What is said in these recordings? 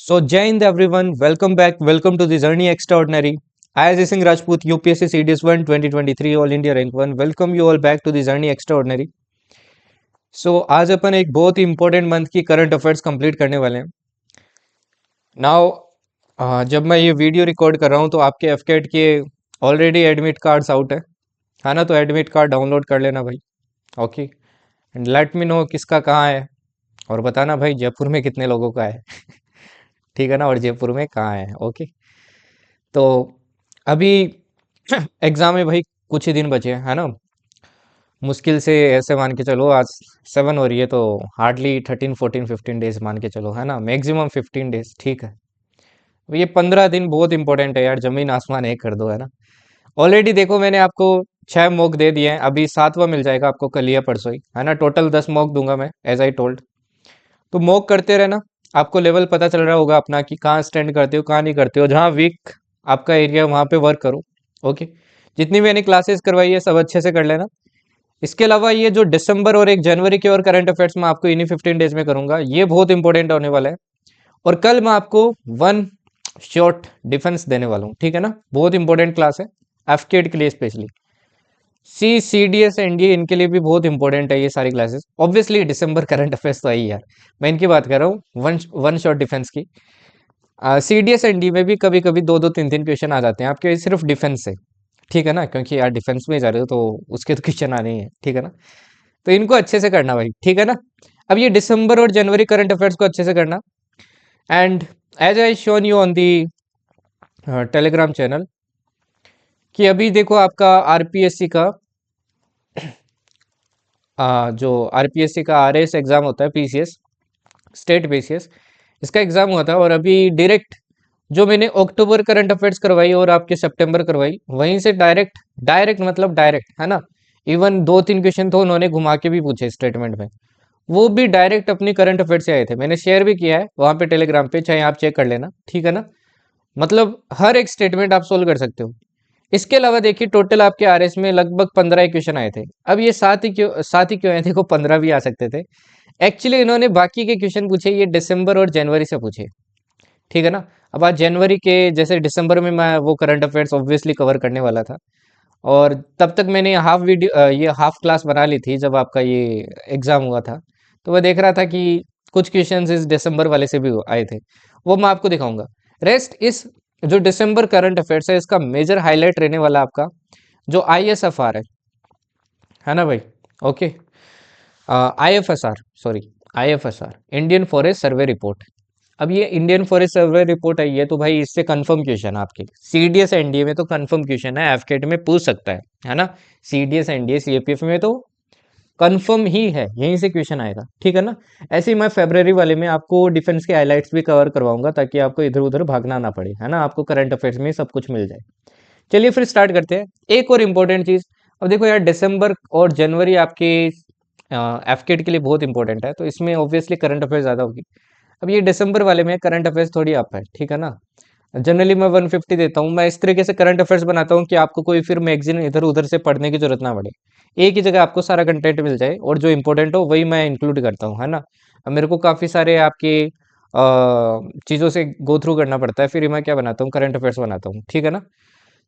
So, Jai Hind everyone, welcome back, welcome to the Journey Extraordinary. I, Ajay Singh Rajput, UPSC CDS 1 2023 All India Rank 1, welcome you all back to the Journey Extraordinary. So, आज अपन एक बहुत ही important month की current affairs complete करने वाले हैं. Now जब मैं ये वीडियो रिकॉर्ड कर रहा हूँ तो आपके एफकेट के ऑलरेडी एडमिट कार्ड्स आउट है ना. तो एडमिट कार्ड डाउनलोड कर लेना भाई. Okay, and let me know किसका कहाँ है और बताना भाई जयपुर में कितने लोगों का है. ठीक है ना, और जयपुर में कहाँ है. ओके, तो अभी एग्जाम में भाई कुछ ही दिन बचे हैं है ना. मुश्किल से ऐसे मान के चलो, आज 7 हो रही है तो हार्डली 13 14 15 डेज मान के चलो है ना, मैक्सिमम 15 डेज. ठीक है, तो ये 15 दिन बहुत इंपॉर्टेंट है यार, जमीन आसमान एक कर दो है ना. ऑलरेडी देखो मैंने आपको 6 मॉक दे दिए हैं, अभी 7वां मिल जाएगा आपको कल या परसों ही है ना. टोटल 10 मॉक दूंगा मैं एज आई टोल्ड. तो मॉक करते रहना, आपको लेवल पता चल रहा होगा अपना कि कहाँ स्टैंड करते हो कहाँ नहीं करते हो. जहाँ वीक आपका एरिया वहाँ पे वर्क करो. ओके, जितनी भी मैंने क्लासेस करवाई है सब अच्छे से कर लेना. इसके अलावा ये जो दिसंबर और 1 जनवरी के और करंट अफेयर्स में आपको इन्हीं 15 डेज में करूंगा, ये बहुत इंपॉर्टेंट होने वाला है. और कल मैं आपको वन शॉर्ट डिफेंस देने वाला हूँ. ठीक है ना, बहुत इंपॉर्टेंट क्लास है एफकेड के लिए स्पेशली. CDS एनडीए इनके लिए भी बहुत इंपॉर्टेंट है ये सारी क्लासेस. ऑब्वियसली दिसंबर करंट अफेयर्स तो आई यार, मैं इनकी बात कर रहा हूँ वन वन शॉट डिफेंस की. CDS एनडीए में भी कभी कभी 2 2 3 3 क्वेश्चन आ जाते हैं आपके सिर्फ डिफेंस से. ठीक है ना, क्योंकि यार डिफेंस में जा रहे हो तो उसके तो क्वेश्चन आने ही है. ठीक है ना, तो इनको अच्छे से करना भाई. ठीक है ना, अब ये दिसंबर और जनवरी करंट अफेयर्स को अच्छे से करना. And as I shown you on the Telegram channel कि अभी देखो आपका आरपीएससी का जो आरपीएससी का आरएस एग्जाम होता है, पीसीएस स्टेट पीसीएस, इसका एग्जाम हुआ था. और अभी डायरेक्ट जो मैंने अक्टूबर करंट अफेयर्स करवाई और आपके सितंबर करवाई, वहीं से डायरेक्ट डायरेक्ट मतलब डायरेक्ट है ना. इवन 2 3 क्वेश्चन तो उन्होंने घुमा के भी पूछे स्टेटमेंट में, वो भी डायरेक्ट अपनी करंट अफेयर से आए थे. मैंने शेयर भी किया है वहां पे टेलीग्राम पे, चाहे आप चेक कर लेना. ठीक है ना, मतलब हर एक स्टेटमेंट आप सोल्व कर सकते हो. इसके अलावा देखिए टोटल आपके आरएस में लगभग 15 क्वेश्चन आए थे. अब ये साथ ही क्यों आए थे, को 15 भी आ सकते थे. एक्चुअली इन्होंने बाकी के क्वेश्चन पूछे ये दिसंबर और जनवरी से पूछे. ठीक है ना, अब आज जनवरी के जैसे दिसंबर में मैं वो करंट अफेयर्स ऑब्वियसली कवर करने वाला था. और तब तक मैंने ये हाफ क्लास बना ली थी जब आपका ये एग्जाम हुआ था. तो मैं देख रहा था कि कुछ क्वेश्चंस इस दिसंबर वाले से भी आए थे, वो मैं आपको दिखाऊंगा. रेस्ट इस जो दिसंबर करंट अफेयर्स है, इसका मेजर हाईलाइट रहने वाला आपका जो ISFR है ना भाई. Okay, IFSR, sorry, IFSR Indian forest survey report. अब ये इंडियन फॉरेस्ट सर्वे रिपोर्ट आई है तो भाई इससे कंफर्म क्वेश्चन आपके CDS एनडीए में तो कंफर्म क्वेश्चन है, एफकेट में पूछ सकता है ना. CDS एनडीए CAPF में तो कंफर्म ही है, यहीं से क्वेश्चन आएगा. ठीक है ना, ऐसे ही मैं फेब्रवरी वाले में आपको डिफेंस के हाइलाइट्स भी कवर करवाऊंगा ताकि आपको इधर उधर भागना ना पड़े है ना, आपको करंट अफेयर्स में सब कुछ मिल जाए. चलिए फिर स्टार्ट करते हैं. एक और इम्पोर्टेंट चीज, अब देखो यार दिसंबर और जनवरी आपके एफकेट के लिए बहुत इंपॉर्टेंट है, तो इसमें ऑब्वियसली करंट अफेयर ज्यादा होगी. अब ये दिसंबर वाले में करंट अफेयर्स थोड़ी अप है. ठीक है ना, जनरली मैं 150 देता हूँ. मैं इस तरीके से करंट अफेयर्स बनाता हूँ कि आपको कोई फिर मैगजीन इधर उधर से पढ़ने की जरूरत ना पड़े, एक ही जगह आपको सारा कंटेंट मिल जाए और जो इंपॉर्टेंट हो वही मैं इंक्लूड करता हूँ है ना. अब मेरे को काफ़ी सारे आपके चीज़ों से गो थ्रू करना पड़ता है, फिर मैं क्या बनाता हूँ, करंट अफेयर्स बनाता हूँ. ठीक है ना,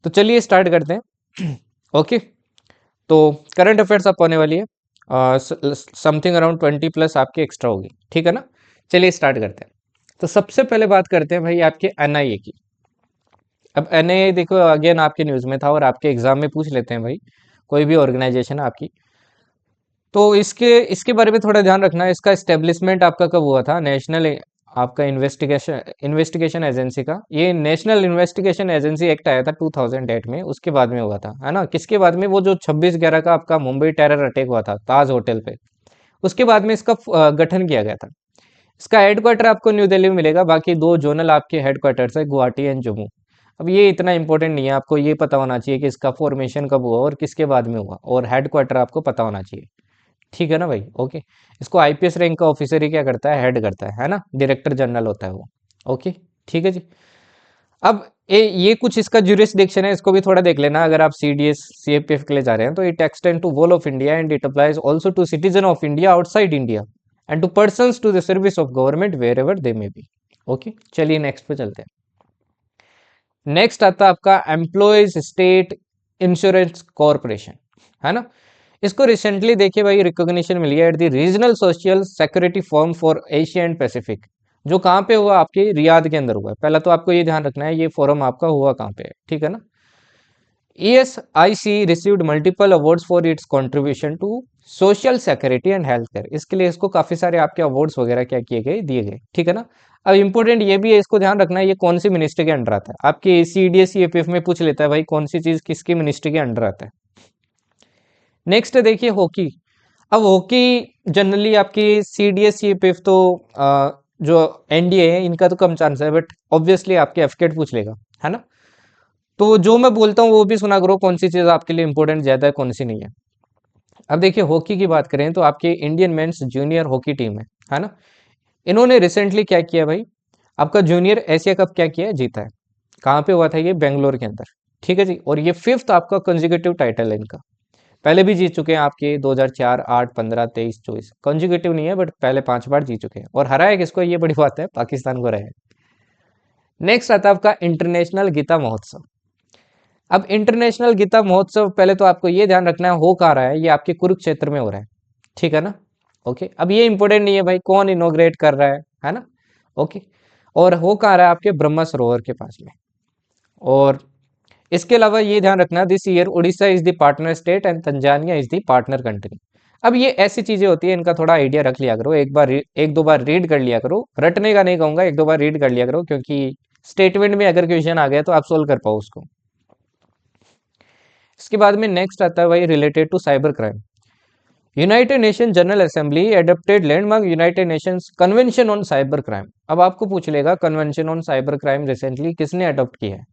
तो चलिए स्टार्ट करते हैं. ओके, तो करंट अफेयर्स आप होने वाली है समथिंग अराउंड 20+ आपकी एक्स्ट्रा होगी. ठीक है ना, चलिए स्टार्ट करते हैं. तो सबसे पहले बात करते हैं भाई आपके NIA की. अब NIA देखो अगेन आपके न्यूज़ में था और आपके एग्जाम में पूछ लेते हैं भाई, कोई भी ऑर्गेनाइजेशन आपकी. तो इसके इसके बारे में थोड़ा ध्यान रखना. इसका एस्टेब्लिशमेंट आपका कब हुआ था, नेशनल आपका इन्वेस्टिगेशन एजेंसी का, ये नेशनल इन्वेस्टिगेशन एजेंसी एक्ट आया था 2008 में, उसके बाद में हुआ था है ना. किसके बाद में, वो जो 26/11 का आपका मुंबई टेरर अटैक हुआ था ताज होटल पे, उसके बाद में इसका गठन किया गया था. इसका हेडक्वार्टर आपको न्यू दिल्ली में मिलेगा, बाकी 2 जोनल आपके हेडक्वार्टर्स है, गुवाहाटी एंड जम्मू. अब ये इतना इंपॉर्टेंट नहीं है, आपको ये पता होना चाहिए कि इसका फॉर्मेशन कब हुआ और किसके बाद में हुआ, और हेडक्वार्टर आपको पता होना चाहिए. ठीक है ना भाई. ओके, इसको IPS रैंक का ऑफिसर ही क्या करता है, हेड करता है ना, डायरेक्टर जनरल होता है वो. ओके, ठीक है जी. अब ये कुछ इसका ज्यूरिसडिक्शन है, इसको भी थोड़ा देख लेना. अगर आप CDS CAPF के लिए जा रहे हैं तो it extend to whole of India and it applies also to citizen of India outside India and to persons to the service of government wherever they may be. Okay, चलिए next पे चलते हैं। Next आता है आपका employees state insurance corporation, है ना। इसको रिसेंटली देखिए भाई रिकॉग्निशन मिली है at the regional social security form for Asia and Pacific. जो कहाँ पे हुआ, आपके रियाद के अंदर हुआ है। पहला तो आपको ये ध्यान रखना है ये फोरम आपका हुआ कहाँ पे है, ठीक है ना। ESIC received multiple awards for its contribution to social security and health care. इसके लिए इसको काफी सारे आपके अवार्ड्स वगैरह क्या किए गए, दिए गए, ठीक है ना। अब इंपॉर्टेंट ये भी है, इसको ध्यान रखना है ये कौन सी मिनिस्ट्री के अंडर आता है। आपके CDS EFF में पूछ लेता है भाई कौन सी चीज किसकी मिनिस्ट्री के अंडर आता है। नेक्स्ट देखिए हॉकी। अब हॉकी जनरली आपकी CDS EFF तो जो NDA है इनका तो कम चांस है, बट ऑब्वियसली आपके एफकेट पूछ लेगा, है ना। तो जो मैं बोलता हूँ वो भी सुना करो, कौन सी चीज आपके लिए इंपॉर्टेंट ज्यादा है कौन सी नहीं है। अब देखिए हॉकी की बात करें तो आपके Indian mains junior hockey team है ना। इन्होंने रिसेंटली क्या किया भाई, आपका जूनियर एशिया कप क्या किया है, जीता है। कहाँ पे हुआ था ये, बेंगलोर के अंदर, ठीक है जी। और ये फिफ्थ आपका कंजिक्यूटिव टाइटल है इनका। पहले भी जीत चुके हैं आपके 2004, 8, 15, 23, 24, कंजिक्यूटिव नहीं है बट पहले 5 बार जीत चुके हैं। और हराया किसको, ये बड़ी बात है, पाकिस्तान को हराया। नेक्स्ट आता है आपका इंटरनेशनल गीता महोत्सव। अब इंटरनेशनल गीता महोत्सव पहले तो आपको ये ध्यान रखना है हो कहाँ रहा है, ये आपके कुरुक्षेत्र में हो रहा है, ठीक है ना। ओके, अब ये इंपॉर्टेंट नहीं है भाई कौन इनोग्रेट कर रहा है ना। ओके, और हो कहाँ रहा है, आपके ब्रह्मा सरोवर के पास में। और इसके अलावा ये ध्यान रखना this year Orissa is the partner state and Tanzania is the partner country. अब ये ऐसी चीजें होती है, इनका थोड़ा आइडिया रख लिया करो, एक दो बार रीड कर लिया करो, रटने का नहीं कहूंगा, एक दो बार रीड कर लिया करो, क्योंकि स्टेटमेंट में अगर क्वेश्चन आ गया तो आप सोल्व कर पाओ उसको। इसके बाद में नेक्स्ट आता है भाई related to cyber crime. United Nation General Assembly adapted landmark United Nations convention on cyber crime. अब आपको पूछ लेगा convention on cyber crime recently किसने अडॉप्ट किया है,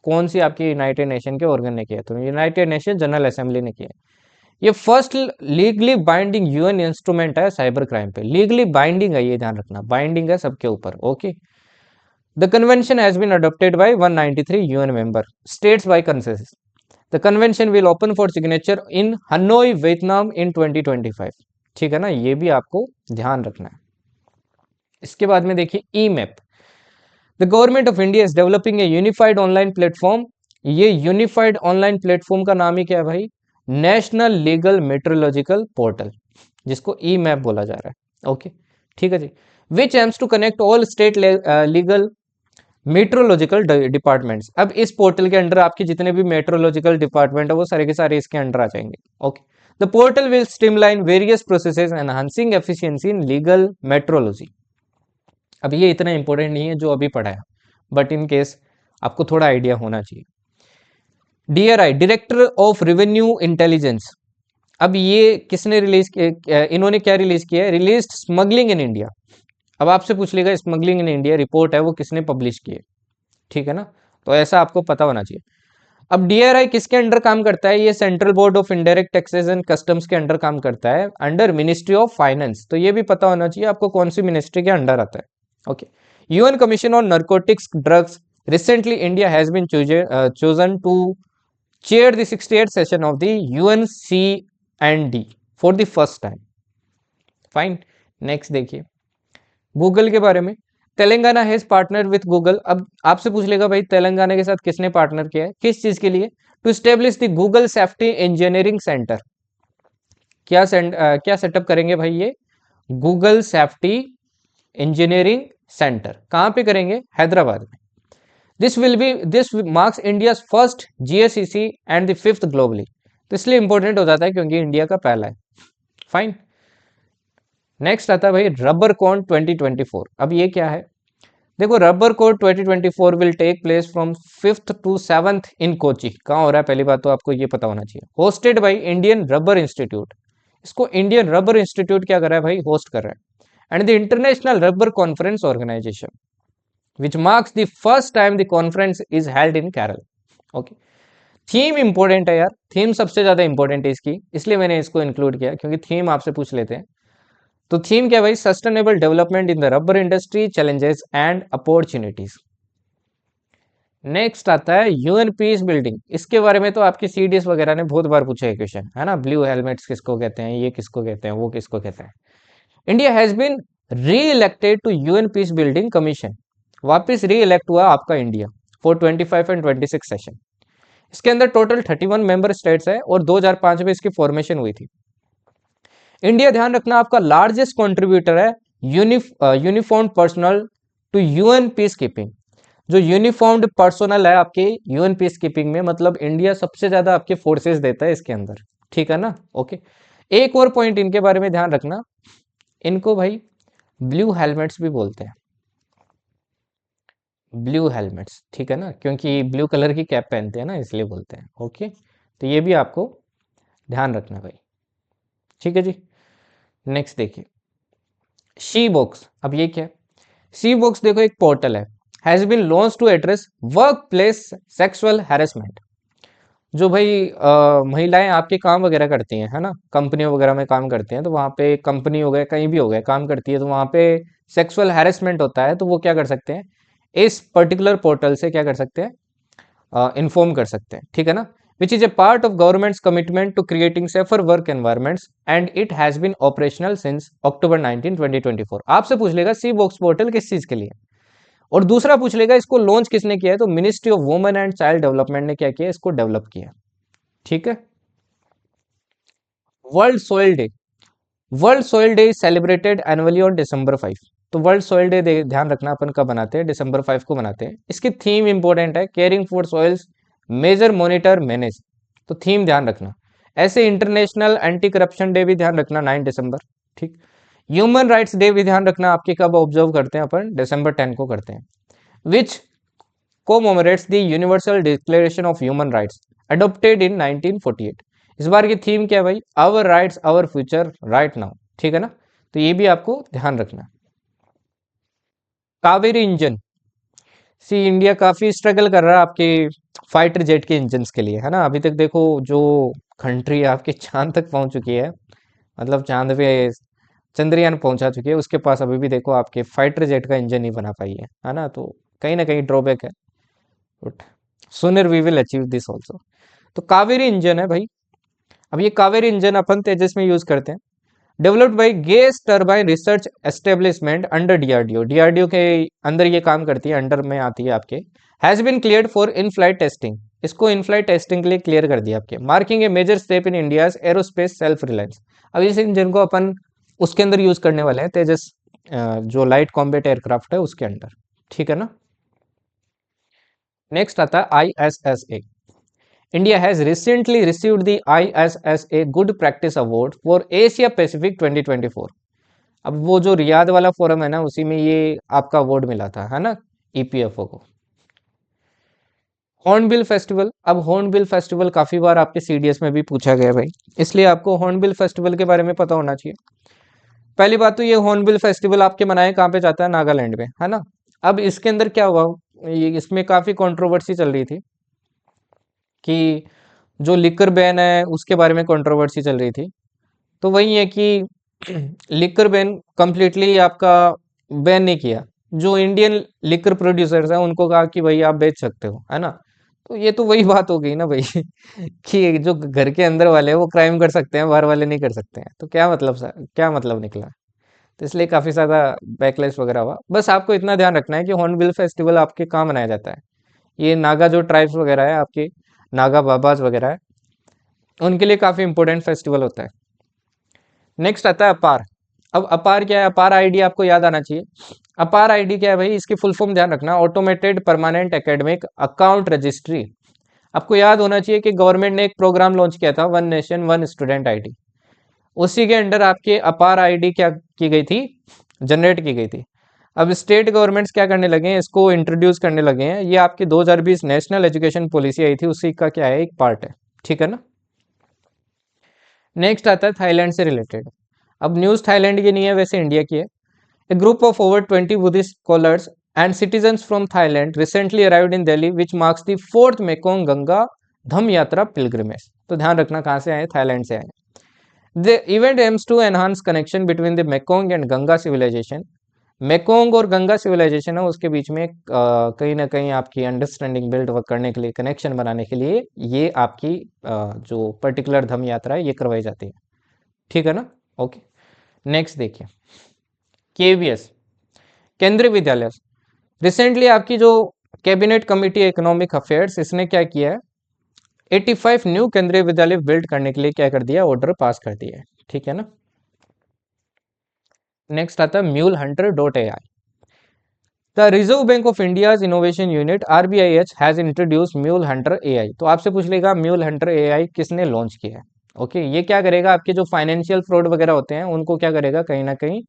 कौन सी आपकी यूनाइटेड नेशन के ऑर्गन ने किया, तो यूनाइटेड नेशन जनरल असेंबली ने किया। ये first legally binding UN instrument है साइबर क्राइम पे, लीगली बाइंडिंग है, ये ध्यान रखना, बाइंडिंग है सबके ऊपर। Okay, the convention has been adopted by 193 UN member states by consensus. The convention will open for signature in Hanoi Vietnam in 2025, ठीक है ना, ये भी आपको ध्यान रखना है। इसके बाद में देखिए e map. The government of India is developing a unified online platform. ये यूनिफाइड ऑनलाइन प्लेटफॉर्म का नाम ही क्या है भाई, नेशनल लीगल मेट्रोलॉजिकल पोर्टल, जिसको ई मैप बोला जा रहा है। ओके, ठीक है जी। Which aims to connect all state legal metrological departments. अब इस पोर्टल के अंडर आपके जितने भी मेट्रोलॉजिकल डिपार्टमेंट है वो सारे के सारे इसके अंडर आ जाएंगे। Okay, the portal will streamline various processes enhancing efficiency in legal metrology. अब ये इतना इंपॉर्टेंट नहीं है जो अभी पढ़ा है, बट इन केस आपको थोड़ा आइडिया होना चाहिए। DRI director of revenue intelligence. अब ये किसने रिलीज किया, इन्होंने क्या रिलीज किया है, रिलीज स्मगलिंग इन इंडिया। अब आपसे पूछ लेगा स्मगलिंग इन इंडिया रिपोर्ट है वो किसने पब्लिश की है, ठीक है ना, तो ऐसा आपको पता होना चाहिए। अब DRI किसके अंडर काम करता है, ये central board of indirect taxes and customs के अंडर काम करता है, अंडर मिनिस्ट्री ऑफ फाइनेंस। तो ये भी पता होना चाहिए आपको कौन सी मिनिस्ट्री के अंडर आता है। Okay, UN commission on narcotics drugs. Recently India has been chosen to chair the 68th session of the UNCND for the first time. Fine, next देखिए गूगल के बारे में। Telangana has partner with Google. अब आपसे पूछ लेगा भाई तेलंगाना के साथ किसने पार्टनर किया है, किस चीज के लिए, to establish the Google safety engineering centre. क्या सेटअप करेंगे भाई, ये गूगल सेफ्टी इंजीनियरिंग सेंटर कहां पे करेंगे, हैदराबाद में। This marks India first GSCC and the fifth globally. तो इसलिए इंपॉर्टेंट हो जाता है क्योंकि इंडिया का पहला है। फाइन, नेक्स्ट आता है भाई रबर कॉन 2024। अब ये क्या है, देखो rubber code 2024 will take place from 5th to 7th in Kochi. कहाँ हो रहा है, पहली बात तो आपको ये पता होना चाहिए। Hosted by Indian rubber institute. इसको इंडियन रबर इंस्टीट्यूट क्या कर रहा है भाई, होस्ट कर रहा है। And the international rubber conference organization which marks the first time the conference is held in Kerala. Okay, theme important है यार, थीम सबसे ज्यादा इंपॉर्टेंट है इसकी, इसलिए मैंने इसको इंक्लूड किया क्योंकि थीम आपसे पूछ लेते हैं। तो थीम क्या भाई, sustainable development in the rubber industry challenges and opportunities. Next आता है UN पीस बिल्डिंग। इसके बारे में तो आपके CDS वगैरह ने बहुत बार पूछा है क्वेश्चन, है ना, ब्लू हेलमेट्स किसको कहते हैं, ये किसको कहते हैं, वो किसको कहते हैं। India has been re elected to UN peace building commission, वापस री इलेक्ट हुआ आपका इंडिया फॉर 25 एंड 26 सेशन। इसके अंदर टोटल 31 मेंबर स्टेट्स है और 2005 में इसकी फॉर्मेशन हुई थी। इंडिया, ध्यान रखना, आपका लार्जेस्ट कंट्रीब्यूटर है uniformed personnel to UN peacekeeping. जो यूनिफॉर्म्ड पर्सनल है आपके यूएन पीस कीपिंग में, मतलब इंडिया सबसे ज्यादा आपके फोर्सेस देता है इसके अंदर, ठीक है ना। ओके, एक और पॉइंट इनके बारे में ध्यान रखना, इनको भाई ब्लू हेलमेट्स भी बोलते हैं, ब्लू हेलमेट्स, ठीक है ना, क्योंकि ब्लू कलर की कैप पहनते हैं ना, इसलिए बोलते हैं। ओके, तो ये भी आपको ध्यान रखना भाई, ठीक है जी। नेक्स्ट देखिए, शी बॉक्स। अब ये क्या है? शी बॉक्स देखो एक पोर्टल है, has been launch to address workplace sexual harassment. जो भाई महिलाएं आपके काम वगैरह करती हैं, है ना, कंपनियों वगैरह में काम करती हैं, तो वहाँ पे कंपनी हो गए कहीं भी हो गए काम करती है, तो वहाँ पे सेक्सुअल हैरेसमेंट होता है, तो वो क्या कर सकते हैं, इस पर्टिकुलर पोर्टल से क्या कर सकते हैं, इन्फॉर्म कर सकते हैं, ठीक है ना। Which is a part of government's commitment to creating safer work environments and it has been operational since October 19 2024। आपसे पूछ लेगा सी बॉक्स पोर्टल किस चीज के लिए, और दूसरा पूछ लेगा इसको लॉन्च किसने किया है, तो ministry of women and child development ने क्या किया, इसको डेवलप किया, ठीक है। World soil day, world soil day is celebrated annually on December 5। तो वर्ल्ड सोइल डे ध्यान रखना अपन कब बनाते हैं, December 5 को बनाते हैं। इसकी थीम इंपॉर्टेंट है, caring for soils, measure, monitor, manage. तो थीम ध्यान रखना। ऐसे इंटरनेशनल एंटी करप्शन डे भी ध्यान रखना 9 दिसंबर, ठीक। ह्यूमन राइट्स डे भी ध्यान रखना, आपके कब ऑब्जर्व करते हैं अपन, December 10 को करते हैं। Which commemorates the universal declaration of human rights adopted in 1948। इस बार की थीम क्या है भाई, our rights our future right now, ठीक है ना। तो ये भी आपको ध्यान रखना। कावेरी इंजन, सी इंडिया काफी स्ट्रगल कर रहा है आपके फाइटर जेट के इंजन के लिए, है ना। अभी तक देखो जो कंट्री आपके चांद तक पहुंच चुकी है, मतलब चांद पे चंद्रयान पहुंचा चुकी है, उसके पास अभी भी देखो आपके फाइटर जेट का इंजन नहीं बना पाई है ना। तो कहीं ना कहीं ड्रॉबैक है, but sooner we will achieve this also. तो कावेरी इंजन है भाई। अब ये कावेरी इंजन अपन तेजस में यूज करते हैं। Developed by gas turbine research establishment under DRDO, DRDO के अंदर ये काम करती है, अंडर में आती है आपके। Has been cleared for in flight testing, इसको इन फ्लाइट टेस्टिंग के लिए क्लियर कर दिया आपके। Marking a major step in India's aerospace self reliance. अब इस इंजन को अपन उसके अंदर यूज करने वाले हैं, तेजस जो लाइट कॉम्बैट एयरक्राफ्ट है उसके अंदर, ठीक है ना। नेक्स्ट आता है ISSA। India has recently received the ISSA Good Practice Award for Asia Pacific 2024। अब वो जो रियाद वाला फोरम है ना, उसी में ये आपका अवार्ड मिला था, है ना, EPFO को। हॉर्नबिल फेस्टिवल, अब हॉर्नबिल फेस्टिवल काफी बार आपके CDS में भी पूछा गया भाई, इसलिए आपको हॉर्नबिल फेस्टिवल के बारे में पता होना चाहिए। पहली बात तो ये हॉर्नबिल फेस्टिवल आपके मनाए कहाँ पे जाता है, नागालैंड में, है ना। अब इसके अंदर क्या हुआ, ये इसमें काफी कंट्रोवर्सी चल रही थी कि जो लिकर बैन है उसके बारे में कंट्रोवर्सी चल रही थी। तो वही है कि लिकर बैन कंप्लीटली आपका बैन नहीं किया, जो इंडियन लिकर प्रोड्यूसर्स हैं उनको कहा कि भाई आप बेच सकते हो, है ना। तो ये तो वही बात हो गई ना भाई कि जो घर के अंदर वाले हैं वो क्राइम कर सकते हैं, बाहर वाले नहीं कर सकते हैं, तो क्या मतलब क्या मतलब निकला। तो इसलिए काफी ज्यादा बैकलैश वगैरह हुआ। बस आपको इतना ध्यान रखना है कि हॉर्नबिल फेस्टिवल आपके कहाँ मनाया जाता है, ये नागा जो ट्राइब्स वगैरह है आपके, नागा बाबाज वगैरह है, उनके लिए काफी इंपॉर्टेंट फेस्टिवल होता है। नेक्स्ट आता है अपार। अब अपार क्या है, अपार आईडी आपको याद आना चाहिए। अपार आईडी क्या है भाई, इसकी फुल फॉर्म ध्यान रखना, automated permanent academic account registry. आपको याद होना चाहिए कि गवर्नमेंट ने एक प्रोग्राम लॉन्च किया था, one nation one student ID. उसी के अंडर आपके अपार आईडी क्या की गई थी, जनरेट की गई थी। अब स्टेट गवर्नमेंट्स क्या करने लगे हैं, इसको इंट्रोड्यूस करने लगे हैं। ये आपकी 2020 नेशनल एजुकेशन पॉलिसी आई थी, उसी का क्या है, एक पार्ट है, ठीक है ना। नेक्स्ट आता है थाईलैंड से रिलेटेड। अब न्यूज थाईलैंड की नहीं है, वैसे इंडिया की है। A group of over 20 Buddhist scholars and citizens from Thailand recently arrived in Delhi which marks the 4th Mekong Ganga Dhamma Yatra pilgrimage. तो ध्यान रखना कहाँ से आए, थाईलैंड से आए। The event aims to enhance connection between the Mekong and Ganga civilization. Mekong और Ganga civilisation है उसके बीच में कहीं ना कहीं आपकी अंडरस्टैंडिंग बिल्ड करने के लिए, कनेक्शन बनाने के लिए ये आपकी जो पर्टिकुलर धम यात्रा है ये करवाई जाती है, ठीक है ना। ओके, नेक्स्ट देखिए, केवीएस, केंद्रीय विद्यालय। रिसेंटली आपकी जो कैबिनेट कमिटी इकोनॉमिक अफेयर्स, इसने क्या किया है, 85 न्यू केंद्रीय विद्यालय बिल्ड करने के लिए क्या कर दिया, ऑर्डर पास कर दिया है, ठीक है ना। नेक्स्ट आता है mule Hunter dot A I. The reserve bank of India innovation unit RBIH has introduce mule Hunter AI। तो आपसे पूछ लेगा म्यूल हंटर AI किसने लॉन्च किया है। ओके, ये क्या करेगा, आपके जो फाइनेंशियल फ्रॉड वगैरह होते हैं उनको क्या करेगा, कहीं ना कहीं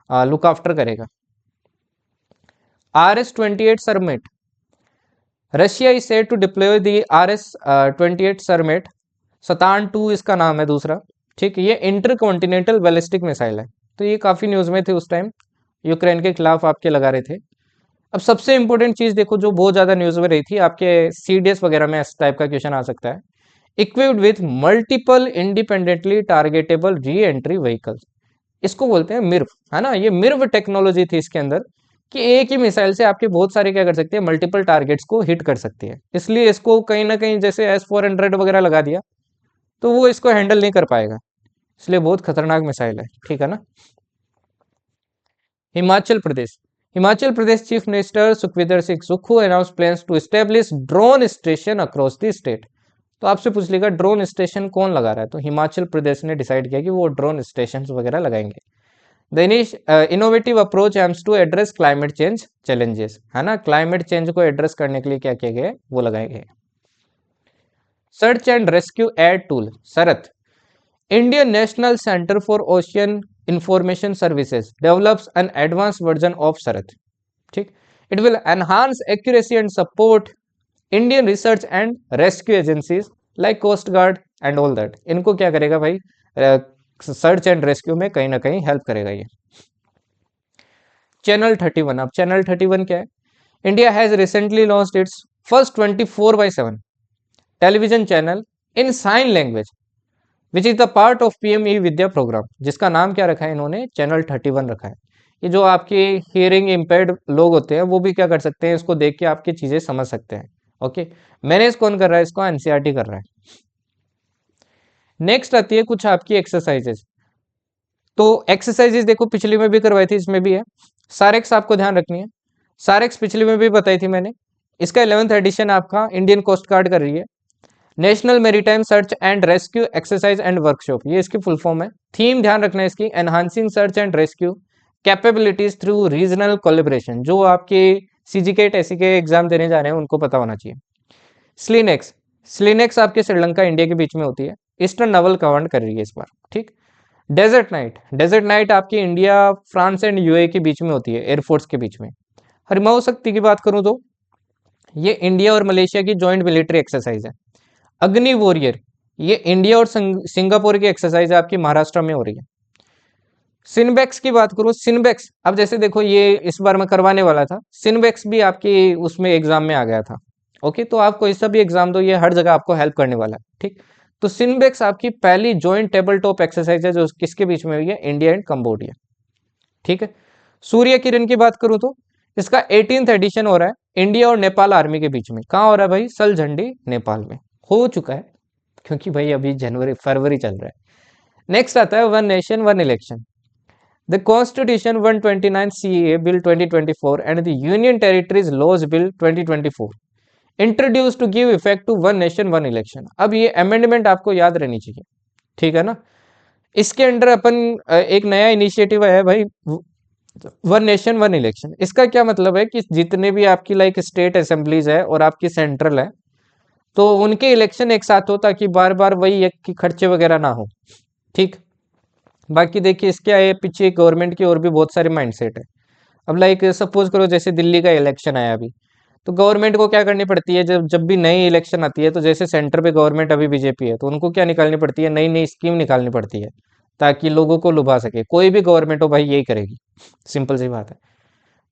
लुक आफ्टर करेगा। RS-28 Sarmat, Russia is set to deploy the RS-28 Sarmat, Satan 2 इसका नाम है दूसरा, ठीक है। ये इंटर कॉन्टिनेंटल बैलिस्टिक मिसाइल है। तो ये काफी न्यूज में थे उस टाइम, यूक्रेन के खिलाफ आपके लगा रहे थे। अब सबसे इंपॉर्टेंट चीज देखो जो बहुत ज्यादा न्यूज में रही थी, आपके CDS वगैरह में इस टाइप का क्वेश्चन आ सकता है। Equipped with multiple independently targetable re entry vehicles, इसको बोलते हैं मिर्व, है ना। ये मिर्व टेक्नोलॉजी थी इसके अंदर, कि एक ही मिसाइल से आपके बहुत सारे क्या कर सकते हैं, मल्टीपल टारगेट्स को हिट कर सकती है। इसलिए इसको कहीं ना कहीं जैसे S-400 वगैरह लगा दिया तो वो इसको हैंडल नहीं कर पाएगा, इसलिए बहुत खतरनाक मिसाइल है, ठीक है ना। Himachal Pradesh, Himachal Pradesh chief minister Sukhvinder Singh Sukhu announce plans to establish drone station across the state. तो आपसे पूछ लेगा ड्रोन स्टेशन कौन लगा रहा है, तो हिमाचल प्रदेश ने डिसाइड किया कि वो ड्रोन स्टेशन वगैरह लगाएंगे। The innovative approach aims to address climate change challenges, है ना। क्लाइमेट चेंज को एड्रेस करने के लिए क्या किए गए, वो लगाए गए। Search and rescue aid tool SARAT, Indian national centre for ocean information services develops an advance version of SARAT, ठीक। It will enhance accuracy and support Indian research and rescue agencies like coast guard and all that. इनको क्या करेगा भाई, search and rescue में कहीं ना कहीं help करेगा ये। चैनल 31, अब चैनल 31 क्या है, India has recently launched its first 24/7 television channel in sign language which is the part of PME Vidya programme, जिसका नाम क्या रखा है इन्होंने, चैनल 31 रखा है। ये जो आपके हियरिंग इम्पेयर्ड लोग होते हैं वो भी क्या कर सकते हैं, इसको देख के आपकी चीजें समझ सकते हैं। ओके, मैनेज कौन कर रहा है इसको, NCERT कर रहा है। नेक्स्ट आती है कुछ आपकी एक्सरसाइजेस। तो एक्सरसाइजेस देखो पिछली में भी करवाई थी, इसमें भी है। सारेक्स आपको ध्यान रखनी है, सारेक्स पिछली में भी बताई थी मैंने। इसका 11th एडिशन आपका इंडियन कोस्ट गार्ड कर रही है। National maritime search and rescue exercise and workshop, ये इसकी फुल फॉर्म है। थीम ध्यान रखना है इसकी, enhancing search and rescue capabilities through regional collaboration. जो आपके CGCAT ऐसी के एग्जाम देने जा रहे हैं उनको पता होना चाहिए। स्लिनेक्स, स्लिनेक्स आपके श्रीलंका इंडिया के बीच में होती है, ईस्टर्न नवल कमांड कर रही है इस बार, ठीक। डेजर्ट नाइट, डेजर्ट नाइट आपकी इंडिया फ्रांस एंड UAE के बीच में होती है, एयरफोर्स के बीच में। हरिमाऊ शक्ति की बात करूं तो ये इंडिया और मलेशिया की जॉइंट मिलिट्री एक्सरसाइज है। अग्नि वॉरियर, ये इंडिया और सिंगापुर की एक्सरसाइज है, आपकी महाराष्ट्र में हो रही है। सिनबेक्स की बात करूं, सिनबेक्स अब जैसे देखो ये इस बार मैं करवाने वाला था, सिनबेक्स भी आपकी उसमें एग्जाम में आ गया था। ओके, तो आप कोई सा भी एग्जाम दो, ये हर जगह आपको हेल्प करने वाला है, ठीक। तो सिनबेक्स आपकी पहली जॉइंट टेबल टॉप एक्सरसाइज है जो किसके बीच में हुई है, इंडिया एंड कंबोडिया, ठीक है। सूर्य किरण की बात करूं तो इसका 18th एडिशन हो रहा है इंडिया और नेपाल आर्मी के बीच में। कहाँ हो रहा है भाई, सलझंडी नेपाल में हो चुका है, क्योंकि भाई अभी जनवरी फरवरी चल रहा है। नेक्स्ट आता है one nation one election. The constitution 129 CAA bill 2024 and the union territories laws bill 2024 introduce to give effect to one nation one election. अब ये अमेंडमेंट आपको याद रहनी चाहिए, ठीक है ना। इसके अंडर अपन एक नया इनिशिएटिव है भाई, वन नेशन वन इलेक्शन। इसका क्या मतलब है कि जितने भी आपकी लाइक स्टेट असेंबलीज है और आपकी सेंट्रल है, तो उनके इलेक्शन एक साथ हो ताकि बार बार वही एक की खर्चे वगैरह ना हो, ठीक। बाकी देखिए इसके आए पीछे गवर्नमेंट की और भी बहुत सारे माइंडसेट है। अब लाइक सपोज करो जैसे दिल्ली का इलेक्शन आया अभी, तो गवर्नमेंट को क्या करनी पड़ती है, जब जब भी नई इलेक्शन आती है, तो जैसे सेंटर पे गवर्नमेंट अभी बीजेपी है, तो उनको क्या निकालनी पड़ती है, नई नई स्कीम निकालनी पड़ती है ताकि लोगों को लुभा सके। कोई भी गवर्नमेंट हो भाई यही करेगी, सिंपल सी बात है।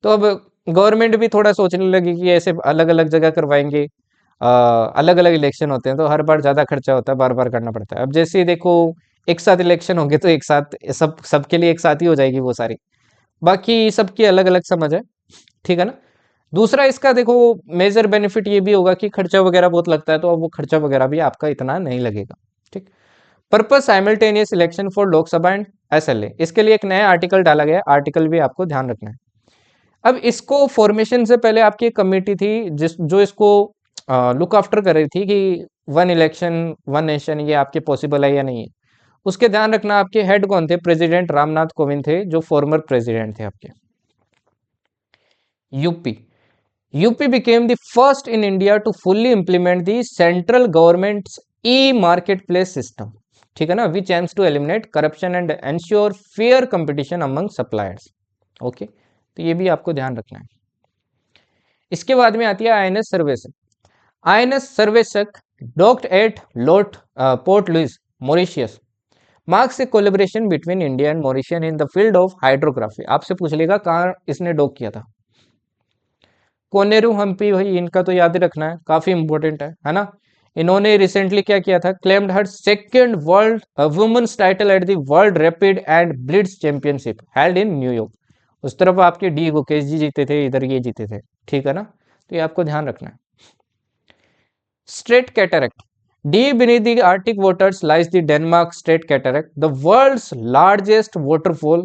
तो अब गवर्नमेंट भी थोड़ा सोचने लगी कि ऐसे अलग अलग जगह करवाएंगे, अलग अलग इलेक्शन होते हैं तो हर बार ज़्यादा खर्चा होता है, बार बार करना पड़ता है। अब जैसे ही देखो एक साथ इलेक्शन होंगे तो एक साथ सबके लिए एक साथ ही हो जाएगी वो सारी। बाकी सबकी अलग अलग समझ है, ठीक है ना। दूसरा इसका देखो मेजर बेनिफिट ये भी होगा कि खर्चा वगैरह बहुत लगता है, तो अब वो खर्चा वगैरह भी आपका इतना नहीं लगेगा, ठीक। Purpose simultaneous election for Lok Sabha and SLA, इसके लिए एक नया आर्टिकल डाला गया, आर्टिकल भी आपको ध्यान रखना है। अब इसको फॉर्मेशन से पहले आपकी एक कमेटी थी जिस जो इसको लुक आफ्टर कर रही थी कि वन इलेक्शन वन नेशन ये आपके पॉसिबल है या नहीं है। उसके ध्यान रखना आपके हेड कौन थे, प्रेसिडेंट रामनाथ कोविंद थे जो फॉर्मर प्रेसिडेंट थे आपके। UP UP became the first in India to fully implement the central government's e-marketplace system, ठीक है ना, which aims to eliminate corruption and ensure fair competition among suppliers। Okay, तो ये भी आपको ध्यान रखना है। इसके बाद में आती है INS Sarvekshak. INS Sarvekshak docked at Port Louis Mauritius marks a collaboration between India and Mauritian in the field of hydrography. आपसे पूछ लेगा कहाँ इसने डॉक किया था। कोनेरू हम्पी, भाई इनका तो याद ही रखना है, काफी इंपॉर्टेंट है ना। इन्होंने रिसेंटली क्या किया था, claimed her second world women's title at the world rapid and blitz championship held in New York. उस तरफ आपके डी गुकेश जी जीते थे, इधर ये जीते थे, ठीक है ना, तो ये आपको ध्यान रखना है। Straight cataract, deep beneath the Arctic waters lies the Denmark Strait Cataract, the world's largest waterfall,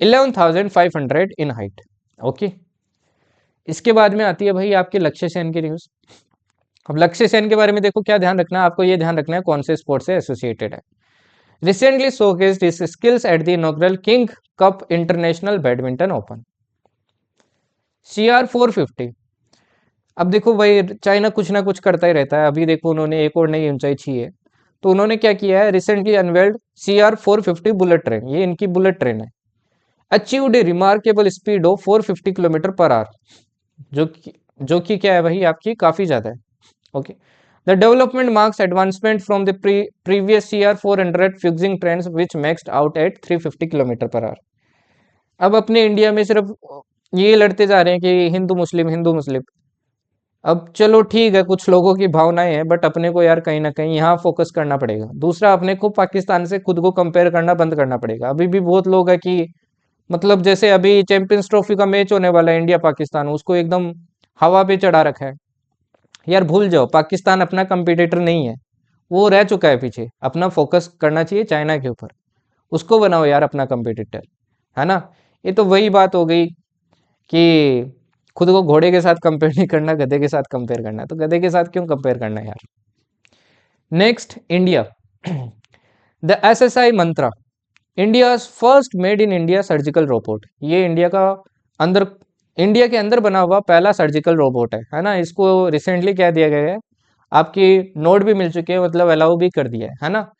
11,500 in height। Okay, इसके बाद में आती है भाई आपके लक्ष्य सेन की न्यूज। अब लक्ष्य सेन के बारे में देखो क्या ध्यान रखना है आपको, ये ध्यान रखना है कौन से स्पोर्ट से एसोसिएटेड है। Recently showcased his skills at the inaugural king cup international badminton open. CR450, अब देखो भाई चाइना कुछ ना कुछ करता ही रहता है, अभी देखो उन्होंने एक और नई ऊंचाई छी है, तो उन्होंने क्या किया है, recently unveiled CR450 bullet train, ये इनकी बुलेट ट्रेन है, achieved A remarkable speed of 450 kilometre per hour, जो कि क्या है भाई आपकी काफी ज्यादा है। Okay, the development marks advancement from the previous CR400 fusing trains which maxed out at 350 kilometre per hour. अब अपने इंडिया में सिर्फ ये लड़ते जा रहे हैं कि हिंदू मुस्लिम हिंदू मुस्लिम। अब चलो ठीक है, कुछ लोगों की भावनाएं हैं, बट अपने को यार कहीं ना कहीं यहाँ फोकस करना पड़ेगा। दूसरा, अपने को पाकिस्तान से खुद को कंपेयर करना बंद करना पड़ेगा। अभी भी बहुत लोग है कि मतलब जैसे अभी चैंपियंस ट्रॉफी का मैच होने वाला है इंडिया पाकिस्तान, उसको एकदम हवा पे चढ़ा रखा है। यार भूल जाओ, पाकिस्तान अपना कंपटीटर नहीं है, वो रह चुका है पीछे। अपना फोकस करना चाहिए चाइना के ऊपर, उसको बनाओ यार अपना कंपटीटर, है ना। ये तो वही बात हो गई कि खुद को घोड़े के साथ कंपेयर नहीं करना, गधे के साथ कंपेयर करना है, तो गधे के साथ क्यों कंपेयर करना है यार। Next, India the SSI Mantra, India first made in India surgical robot. ये अंदर इंडिया के अंदर बना हुआ पहला सर्जिकल रोबोट है ना। इसको रिसेंटली क्या दिया गया है, आपकी नोट भी मिल चुके हैं, मतलब अलाउ भी कर दिया है ना।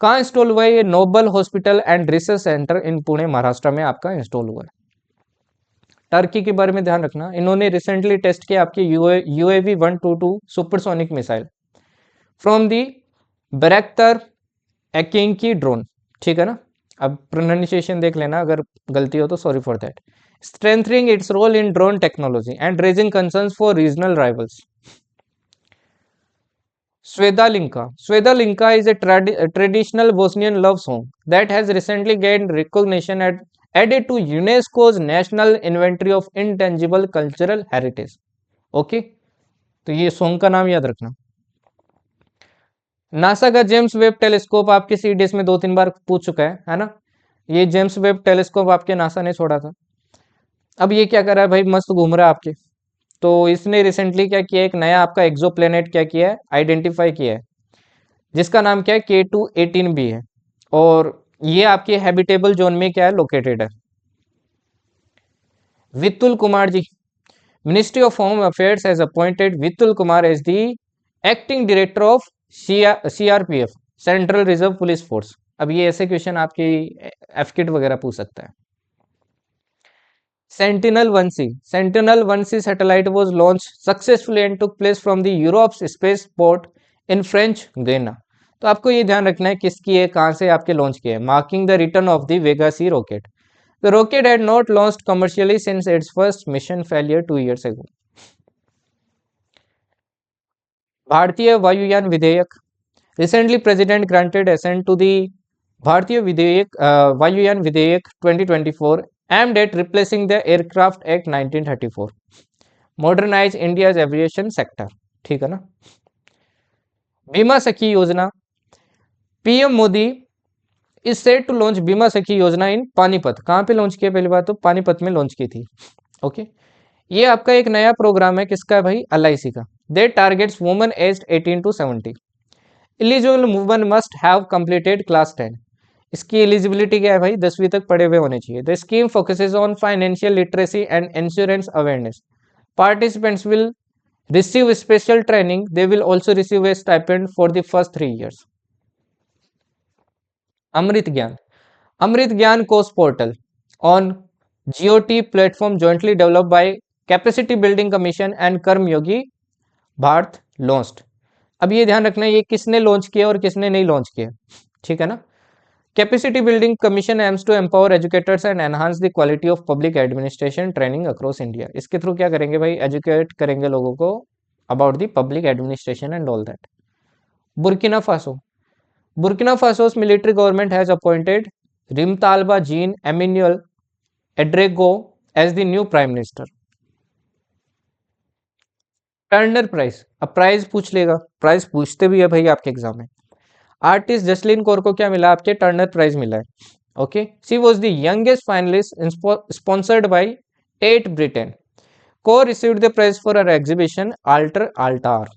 कहाँ इंस्टॉल हुआ है, ये Noble hospital and research centre in Pune Maharashtra में आपका इंस्टॉल हुआ है। टर्की के बारे में ध्यान रखना, इन्होंने रिसेंटली टेस्ट किया आपके UAV 122 supersonic missile from the Bayraktar Akinci drone, ठीक है ना। अब प्रोनाउंसिएशन देख लेना, अगर गलती हो तो sorry for that. Strengthening its role in drone technology and raising concerns for regional rivals. Svedalinka is a traditional Bosnian love song that has recently gained recognition and added to UNESCO's National Inventory of Intangible Cultural Heritage। Okay, तो ये song का नाम याद रखना। NASA का James Webb telescope आपके CDS में 2-3 बार पूछ चुका है ना। ये जेम्स वेब टेलीस्कोप आपके नासा ने छोड़ा था। अब ये क्या कर रहा है भाई, मस्त घूम रहा है आपके। तो इसने रिसेंटली क्या किया, एक नया आपका एक्सोप्लेनेट क्या किया है, आइडेंटिफाई किया है, जिसका नाम क्या है K2-18b है, और ये आपके हैबिटेबल जोन में क्या है, लोकेटेड है। Vitul Kumar ji, ministry of home affairs has appointed Vitul Kumar as the acting director of CRPF, central reserve police force. अब ये ऐसे क्वेश्चन आपकी एफकिट वगैरह पूछ सकता है। Sentinel-1C satellite was launched successfully and took place from the Europe's spaceport in French Guiana। तो आपको ये ध्यान रखना है किसकी है, कहाँ से आपके लॉन्च किया है। Marking the return of the Vega C rocket. The rocket had not launched commercially since its first mission failure 2 years ago। Bharatiya Vayuyan Vidheyak, recently president granted assent to the Bharatiya Vayuyan विधेयक 2024 aimed at replacing the Aircraft Act 1934, modernize India's aviation sector, ठीक है ना। Bima Sakhi Yojana, PM Modi is set to launch Bima Sakhi योजना इन पानीपत। कहाँ पे launch किया? पहली बात तो पानीपत में लॉन्च की थी। ओके, ये आपका एक नया प्रोग्राम है, किसका है भाई? LIC का। They targets women aged 18 to 70। Eligible women must have completed class 10। इसकी एलिजिबिलिटी क्या है भाई? 10वीं तक पढ़े हुए होने चाहिए। The scheme focuses on financial literacy and insurance awareness. Participants will receive special training. They will also receive a stipend for the first 3 years. Amrit Gyan. Amrit Gyan course portal on GOT platform jointly developed by Capacity Building Commission and Karm Yogi Bharat launched. अब ये ध्यान रखना है ये किसने launch किया और किसने नहीं लॉन्च किया, ठीक है ना। Capacity building commission aims to empower educators and enhance the quality of public administration training across India. इसके थ्रू क्या करेंगे भाई? एजुकेट करेंगे लोगों को about the public administration and all that. Burkina Faso. Burkina Faso's military government has appointed Rimtalba Jean Emmanuel Edrego as the new prime minister. Turner prize, अब prize पूछ लेगा, प्राइज पूछते भी है भाई आपके एग्जाम में। आर्टिस्ट जसलीन कौर को क्या मिला? आपके टर्नर प्राइज मिला है। Okay, she was the youngest finalist sponsored by Tate Britain. को received the prize for her exhibition Alter Altar.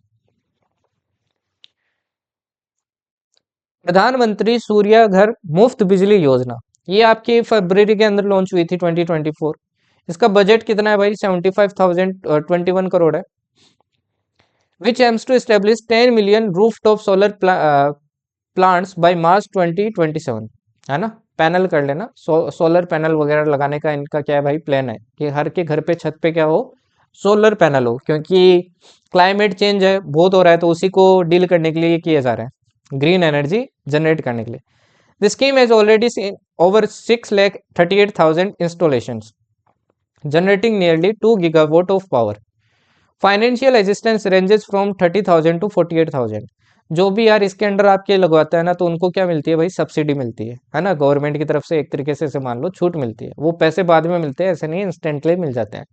प्रधानमंत्री सूर्य घर मुफ्त बिजली योजना, ये आपकी फरवरी के अंदर लॉन्च हुई थी 2024। इसका बजट कितना है भाई? 75,021 करोड़ है। Which aims to establish 10 million rooftop solar plants by March 2027, है ना। पैनल कर लेना, सोलर पैनल वगैरह लगाने का इनका क्या है भाई? प्लान है कि हर के घर पे छत पे क्या हो? सोलर पैनल हो, क्योंकि क्लाइमेट चेंज है बहुत हो रहा है, तो उसी को डील करने के लिए ये किया जा रहा है, ग्रीन एनर्जी जनरेट करने के लिए। The scheme has already seen over 6,38,000 installations generating nearly 2 GW of power. Financial assistance ranges from 30,000 to 48,000। जो भी यार इसके अंडर आपके लगवाता है ना, तो उनको क्या मिलती है भाई? सब्सिडी मिलती है ना, गवर्नमेंट की तरफ से एक तरीके से मान लो छूट मिलती है। वो पैसे बाद में मिलते हैं, ऐसे नहीं इंस्टेंटली मिल जाते हैं।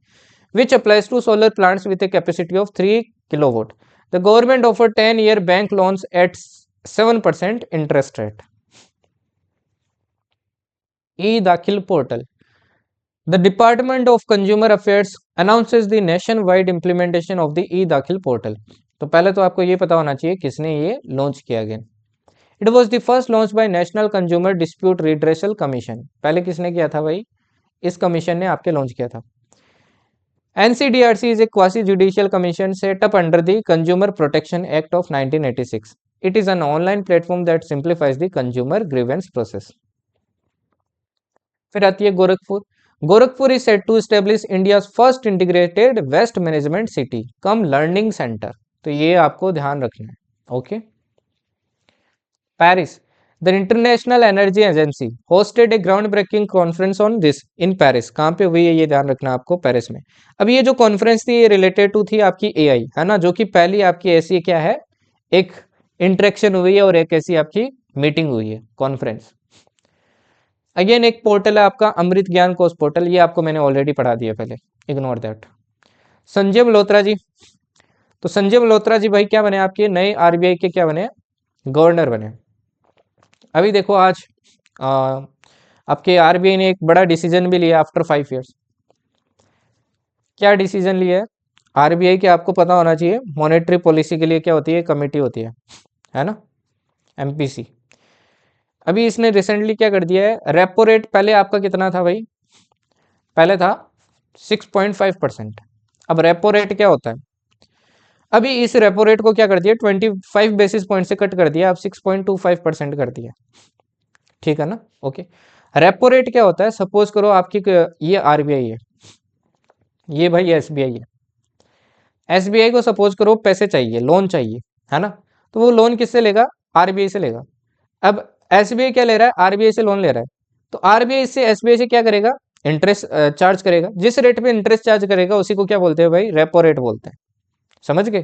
Which applies to solar plants with a capacity of 3 kilowatt. The government offer 10-year bank loans at 7% interest rate. E Daakhil portal. The Department of Consumer Affairs announces the nationwide implementation of the e-दाखिल portal। तो पहले तो आपको ये पता होना चाहिए किसने ये लॉन्च किया गया। It was the first launched by National Consumer Dispute Redressal Commission। पहले किसने किया था भाई? इस कमीशन ने आपके लॉन्च किया था। NCDRC is a quasi-judicial commission set up under the Consumer Protection Act of 1986। It is an online platform that simplifies the consumer grievance process। फिर आती है Gorakhpur. Gorakhpur is set to establish India first integrated waste management city cum learning centre. तो ये आपको ध्यान रखना है। Okay, Paris. The international energy agency hosted a groundbreaking conference on this in Paris. कहाँ पे हुई है ये ध्यान रखना आपको? पेरिस में। अब ये जो कॉन्फ्रेंस थी ये रिलेटेड टू थी आपकी AI, है ना, जो कि पहली आपकी ऐसी क्या है? एक इंटरेक्शन हुई है और एक ऐसी आपकी मीटिंग हुई है, कॉन्फ्रेंस। अगेन एक पोर्टल है आपका अमृत ज्ञान कोर्स पोर्टल, ये आपको मैंने ऑलरेडी पढ़ा दिया पहले, इग्नोर दैट। संजय मल्होत्रा जी। तो संजय मल्होत्रा जी भाई क्या बने? आपके नए RBI के क्या बने? गवर्नर बने। अभी देखो आज आपके RBI ने एक बड़ा डिसीजन भी लिया आफ्टर 5 years। क्या डिसीजन लिया है? RBI के आपको पता होना चाहिए, मॉनेटरी पॉलिसी के लिए क्या होती है? कमेटी होती है ना, MPC। अभी इसने रिसेंटली क्या कर दिया है? रेपो रेट पहले आपका कितना था भाई? पहले था 6.5%। अब रेपो रेट क्या होता है? अभी इस रेपो रेट को क्या कर दिया? 25 बेसिस पॉइंट से कट कर दिया, अब 6.25% कर दिया, ठीक है ना। ओके, रेपो रेट क्या होता है? सपोज करो आपकी ये RBI है, ये भाई SBI है। SBI को सपोज करो पैसे चाहिए, लोन चाहिए, है ना, तो वो लोन किससे लेगा? RBI से लेगा। अब SBI क्या ले रहा है? RBI से लोन ले रहा है, तो RBI से SBI से क्या करेगा? इंटरेस्ट चार्ज करेगा। जिस रेट पे इंटरेस्ट चार्ज करेगा उसी को क्या बोलते हैं भाई? रेपो रेट बोलते हैं। समझ गए?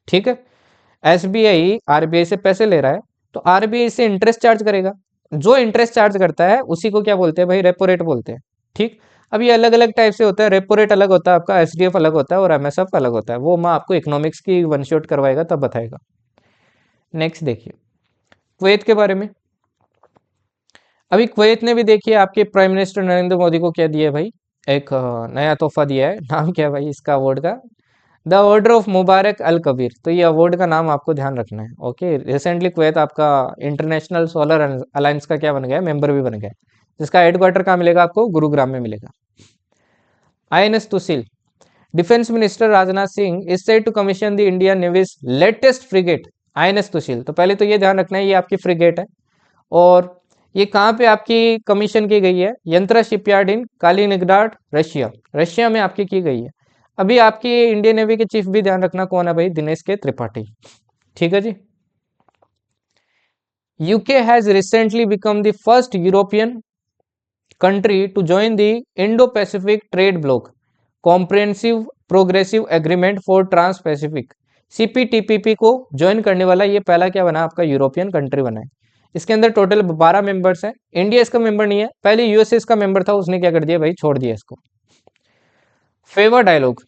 ठीक है, SBI RBI से पैसे ले रहा है, तो RBI से इंटरेस्ट चार्ज करेगा। जो इंटरेस्ट चार्ज करता है उसी को क्या बोलते हैं भाई? रेपो रेट बोलते हैं। ठीक, अब ये अलग अलग टाइप से होता है। रेपो रेट अलग होता है आपका, SDF अलग होता है और MSF अलग होता है। वो मैं आपको इकोनॉमिक्स की वन शॉट करवाएगा तब बताएगा। नेक्स्ट देखिए, कुवैत के बारे में। अभी कुवैत ने भी देखिए आपके प्राइम मिनिस्टर नरेंद्र मोदी को क्या दिया है भाई, एक नया तोहफा दिया है। नाम क्या है भाई इसका अवार्ड का, द ऑर्डर ऑफ मुबारक अल कबीर। तो ये अवार्ड का नाम आपको ध्यान रखना है। ओके, रिसेंटली कुवैत आपका इंटरनेशनल सोलर अलायंस का क्या बन गया, मेंबर भी बन गया, जिसका हेडक्वार्टर कहाँ मिलेगा आपको, गुरुग्राम में मिलेगा। INS Tushil, defence minister Rajnath Singh is said to commission the Indian navy's latest frigate INS Tushil. तो पहले तो ये ध्यान रखना है ये आपकी फ्रिगेट है, और ये कहाँ पे आपकी कमीशन की गई है, यंत्रा शिपयार्ड इन कालीनिंग्राड रशिया, रशिया में आपकी की गई है। अभी आपकी इंडियन नेवी के चीफ भी ध्यान रखना कौन है भाई, दिनेश के त्रिपाठी। ठीक है जी। UK has recently become the first European country to join the Indo-Pacific Trade Bloc Comprehensive Progressive Agreement for Trans-Pacific CPTPP को ज्वाइन करने वाला ये पहला क्या बना आपका, यूरोपियन कंट्री बना है। इसके अंदर टोटल 12 मेंबर्स हैं। इंडिया इसका मेंबर नहीं है, पहले यूएसए इसका मेंबर था, उसने क्या कर दिया भाई, छोड़ दिया इसको। Favour dialogue,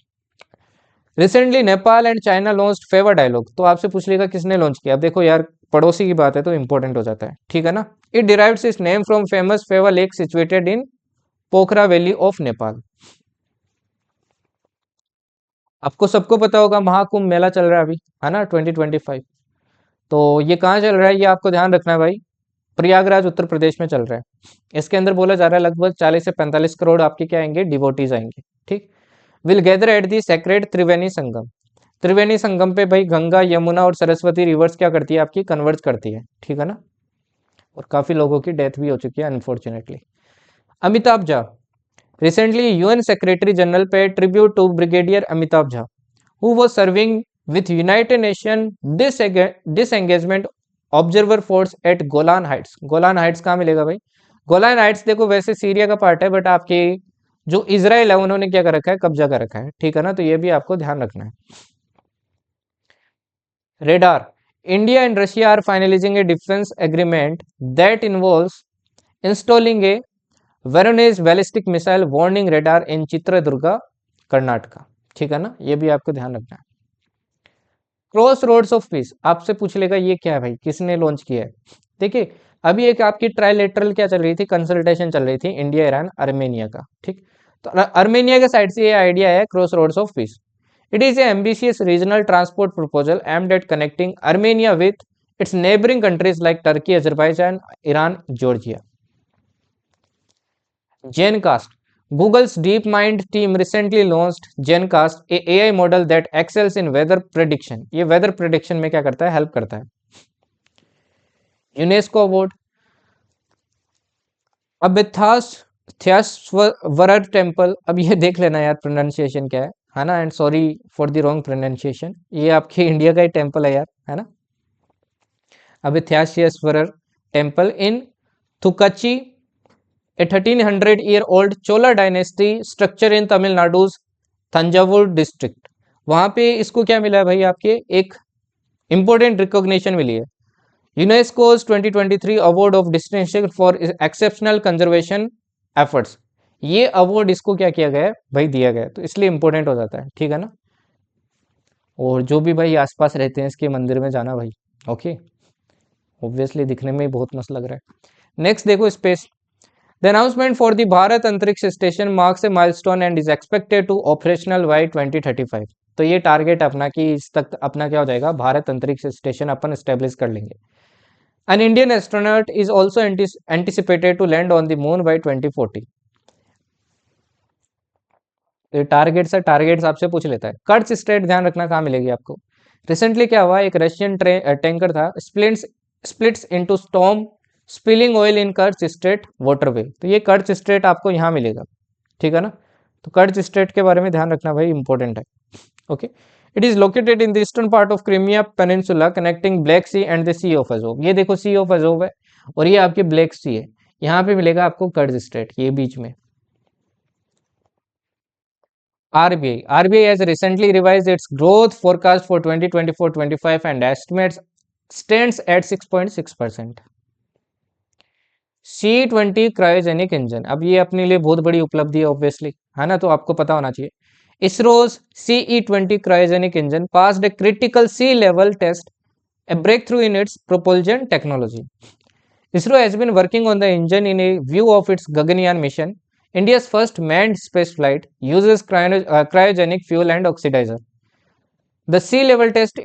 recently Nepal and China launched favour dialogue. तो आपसे पूछ लेगा किसने लॉन्च किया, अब देखो यार पड़ोसी की बात है तो इंपॉर्टेंट हो जाता है, ठीक है ना। It derives it's name from famous favour lake situated in Pokhara valley of Nepal. आपको सबको पता होगा महाकुंभ मेला चल रहा है अभी, है ना, 2025। तो ये कहाँ चल रहा है, ये आपको ध्यान रखना है भाई, प्रयागराज उत्तर प्रदेश में चल रहा है। इसके अंदर बोला जा रहा है लगभग 40 से 45 करोड़ आपके क्या आएंगे, डिवोटीज आएंगे। ठीक, will gather at the sacred Triveni Sangam. Triveni Sangam पे भाई गंगा यमुना और सरस्वती रिवर्स क्या करती है आपकी, कन्वर्ज करती है, ठीक है ना। और काफी लोगों की डेथ भी हो चुकी है unfortunately. Amitabh Jha, recently UN secretary general pay tribute to brigadier Amitabh Jha who was serving with United Nation disengagement observer force at Golan Heights. Golan Heights कहाँ मिलेगा भाई, गोलान हाइट्स देखो वैसे सीरिया का पार्ट है, बट आपके जो इजराइल है उन्होंने क्या कर रखा है, कब्जा कर रखा है, ठीक है ना। तो ये भी आपको ध्यान रखना है। Radar, India and Russia are finalising a defence agreement that involves installing a Voronezh ballistic missile warning radar in Chitradurga Karnataka, ठीक है ना। ये भी आपको ध्यान रखना है। क्रॉस रोड्स ऑफ पीस, आपसे पूछ लेगा ये क्या है भाई, किसने लॉन्च किया है। देखिए अभी एक आपकी ट्राइलेटरल क्या चल रही थी, कंसल्टेशन चल रही थी इंडिया ईरान आर्मेनिया का। ठीक, तो आर्मेनिया के साइड से ये आइडिया है crossroads of peace. It is a ambitious regional transport proposal aimed at connecting Armenia with its neighbouring countries like Turkey, Azerbaijan, Iran, Georgia. Zencast, Google's DeepMind team recently launched Zencast, a AI model that excels in weather prediction. ये weather prediction में क्या करता है, help करता है। UNESCO award, अबिथास्वरर temple, अब ये देख लेना यार प्रोनाउंसिएशन क्या है ना, and sorry for the wrong pronunciation. ये आपके इंडिया का ही टेम्पल है यार, है ना। Abithaswarar temple in Thukkachi, a 1300-year-old Chola dynasty structure in Tamil Nadu's Thanjavur district। वहां पे इसको क्या मिला है भाई, आपके एक इंपॉर्टेंट रिकॉग्निशन मिली है, UNESCO's 2023 award of distinction for exceptional conservation efforts. ये अवार्ड इसको क्या किया गया है भाई, दिया गया है, तो इसलिए इंपॉर्टेंट हो जाता है, ठीक है ना। और जो भी भाई आसपास रहते हैं इसके मंदिर में जाना भाई, ओके, ऑब्वियसली दिखने में बहुत मस्त लग रहा है। नेक्स्ट देखो space, The announcement for the Bharat Antariksh Station marks a milestone and is expected to operational by 2035। तो ये टारगेट अपना कि इस तक अपना क्या हो जाएगा, भारत अंतरिक्ष स्टेशन अपन एस्टेब्लिश कर लेंगे। An Indian astronaut is also anticipated to land on the moon by 2040। ये टारगेट्स है, टारगेट्स आपसे पूछ लेता है। कर्च स्ट्रेट ध्यान रखना कहाँ मिलेगी आपको। रिसेंटली क्या हुआ, एक रशियन टैंकर था, splits into storm spilling oil in कर्च straight waterway. तो ये कर्च स्ट्रेट आपको यहाँ मिलेगा, ठीक है ना। तो कर्च स्ट्रेट के बारे में ध्यान रखना भाई, इंपॉर्टेंट है। Okay, it is located in the eastern part of Crimea peninsula connecting Black Sea and the Sea of Azov. ये देखो सी ऑफ अजोव है और ये आपके ब्लैक सी है, यहाँ पे मिलेगा आपको कर्च स्ट्रेट, ये बीच में। RBI has recently revised its growth forecast for 2024-25 and estimates stands at 6.6%। C20 cryogenic engine, अब ये अपने लिए बहुत बड़ी उपलब्धि है ऑब्वियसली, है ना, तो आपको पता होना चाहिए। ISRO's CE20 cryogenic engine passed a critical sea level test a breakthrough in its propulsion technology. ISRO has been working on the engine in a view of its Gaganyaan mission. India's first manned space flight uses cryogenic fuel and oxidizer. The sea level test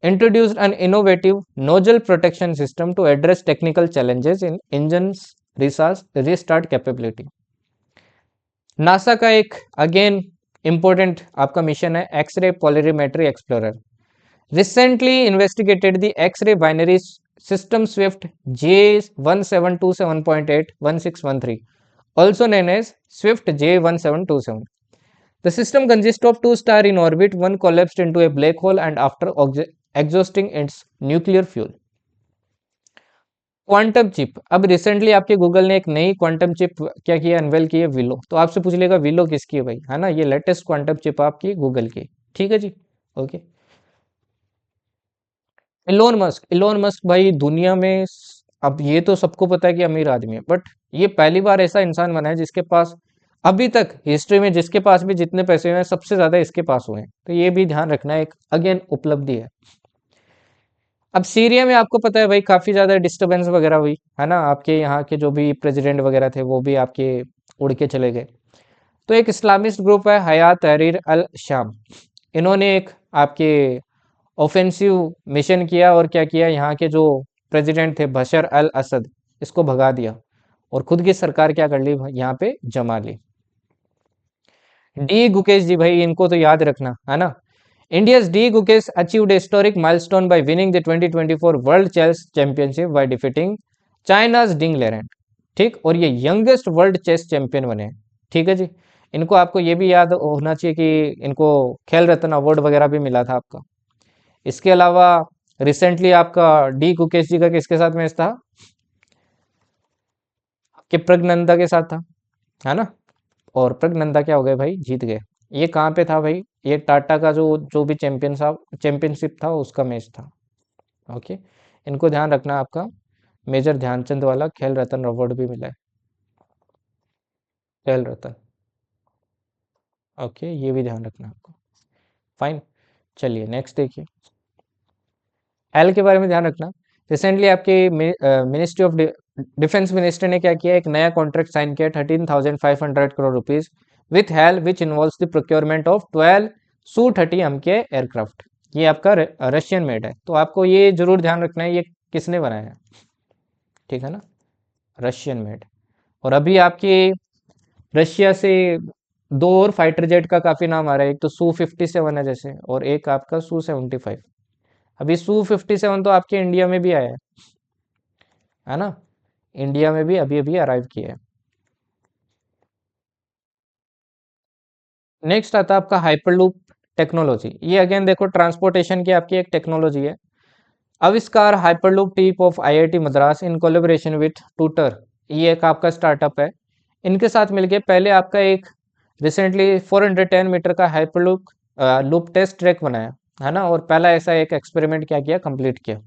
introduced an innovative nozzle protection system to address technical challenges in engine's restart capability. NASA का एक again important आपका mission है X-ray polarimetry explorer. Recently investigated the X-ray binary system Swift J1727.81613, also known as Swift J1727. The system consists of two stars in orbit, one collapsed into a black hole and after exhausting its nuclear fuel. Quantum chip. अब recently आपके Google ने एक नई quantum chip क्या किया, unwell की है, willow. तो आपसे पूछ लेगा विलो किसकी है भाई, है ना, ये लेटेस्ट क्वांटम चिप आपकी गूगल की. ठीक है जी, ओके. इलोन मस्क भाई दुनिया में अब ये तो सबको पता है कि अमीर आदमी है, बट ये पहली बार ऐसा इंसान बना है जिसके पास अभी तक हिस्ट्री में जिसके पास भी जितने पैसे हुए हैं सबसे ज्यादा इसके पास हुए हैं. तो ये भी ध्यान रखना, एक अगेन उपलब्धि है. अब सीरिया में आपको पता है भाई काफी ज्यादा डिस्टरबेंस वगैरह हुई, है ना, आपके यहाँ के जो भी प्रेसिडेंट वगैरह थे वो भी आपके उड़ के चले गए. तो एक इस्लामिस्ट ग्रुप है हयात तहरीर अल शाम, इन्होंने एक आपके ऑफेंसिव मिशन किया और क्या किया, यहाँ के जो प्रेसिडेंट थे बशर अल असद, इसको भगा दिया और खुद की सरकार क्या कर ली, यहाँ पे जमा ली. डी गुकेश जी भाई इनको तो याद रखना, है ना. India's D Gukesh achieved historic milestone by winning the 2024 world chess championship by defeating China's Ding Liren. ठीक, और ये यंगेस्ट वर्ल्ड चेस चैंपियन बने हैं. ठीक है जी. इनको आपको ये भी याद होना चाहिए कि इनको खेल रत्न अवार्ड वगैरह भी मिला था आपका. इसके अलावा रिसेंटली आपका डी गुकेश जी का किसके साथ मैच था, कि प्रज्ञनंदा के साथ था, है ना. और प्रज्ञनंदा क्या हो गए भाई, जीत गए. ये कहाँ पे था भाई, ये टाटा का जो जो भी चैंपियनशिप था उसका मैच था. ओके, इनको ध्यान रखना. आपका मेजर ध्यानचंद वाला खेल रत्न अवार्ड भी मिला है, खेल रत्न. ओके, ये भी ध्यान रखना आपको. फाइन, चलिए नेक्स्ट देखिए. एल के बारे में ध्यान रखना. रिसेंटली आपके मिनिस्ट्री ऑफ डिफेंस मिनिस्टर ने क्या किया, एक नया कॉन्ट्रैक्ट साइन किया 13,500 crore rupees with hello which involves the procurement of 12 Su-30M के एयरक्राफ्ट. ये आपका रशियन मेड है, तो आपको ये जरूर ध्यान रखना है ये किसने बनाया है. ठीक है ना, रशियन मेड. और अभी आपकी रशिया से दो और फाइटर जेट का काफी नाम आ रहा है, एक तो Su-57 है जैसे, और एक आपका Su-75. अभी Su-57 तो आपके इंडिया में भी आया है ना, इंडिया में भी अभी अभी अराइव किया है. नेक्स्ट आता है आपका हाइपरलूप टेक्नोलॉजी. ये अगेन देखो ट्रांसपोर्टेशन की आपकी एक टेक्नोलॉजी है. Avishkar hyperloop team of IIT Madras in collaboration with TuTr, ये एक आपका स्टार्टअप है. इनके साथ मिलके पहले आपका एक रिसेंटली 410 मीटर का हाइपरलूप लूप टेस्ट ट्रैक बनाया, है ना, और पहला ऐसा एक एक्सपेरिमेंट क्या किया, कंप्लीट किया.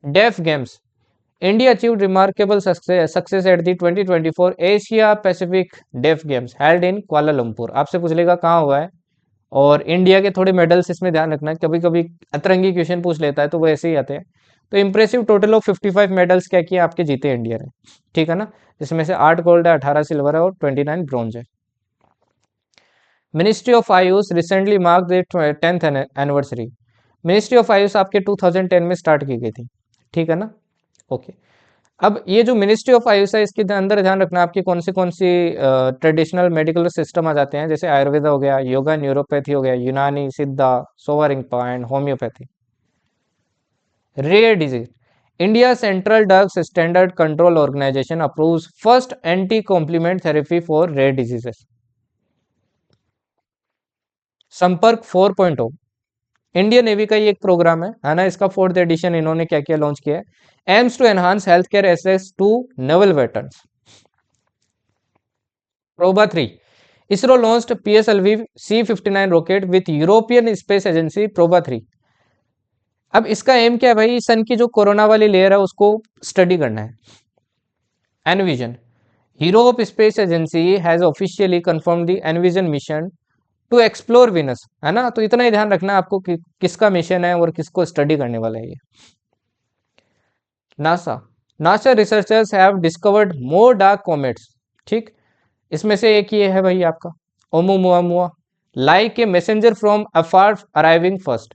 Deaf games. India achieved remarkable success at the 2024 Asia Pacific Deaf Games held in Kuala Lumpur. आपसे पूछ लेगा कहाँ हुआ है, और इंडिया के थोड़े मेडल्स इसमें ध्यान रखना है, कभी कभी अतरंगी क्वेश्चन पूछ लेता है तो वो ऐसे ही आते हैं. तो इंप्रेसिव टोटल ऑफ 55 मेडल्स क्या किए आपके जीते इंडिया ने. ठीक है ना, जिसमें से 8 गोल्ड है, 18 सिल्वर है और 29 ब्रॉन्ज है. Ministry of Ayush recently mark the 10th anniversary. Ministry of Ayush आपके 2010 में स्टार्ट की गई थी. ठीक है ना, ओके. अब ये जो मिनिस्ट्री ऑफ आयुष है इसके अंदर ध्यान रखना आपकी कौन सी ट्रेडिशनल मेडिकल सिस्टम आ जाते हैं, जैसे आयुर्वेदा हो गया, योगा न्यूरोपैथी हो गया, Unani, Siddha, Sowa Rigpa and homeopathy. Rare disease. India central drugs standard control organisation approves first anti complement therapy for rare diseases. Sampark 4.0 Indian navy का ये एक प्रोग्राम है ना, इसका 4th एडिशन इन्होंने क्या किया, लॉन्च किया है. Aims to enhance health care access to naval veterans. Proba 3. ISRO launched PSLV C-59 rocket with European space agency Proba 3. अब इसका एम क्या है भाई, सन की जो कोरोना वाली लेयर है उसको स्टडी करना है. Envision. Europe space agency has officially confirm the Envision mission to explore Venus, है ना। तो इतना ही ध्यान रखना है आपको कि किसका मिशन है और किसको स्टडी करने वाला है ये। NASA, NASA researchers have discovered more dark comets. ठीक, इसमें से एक ये है भाई आपका Oumuamua, like a messenger from afar arriving first.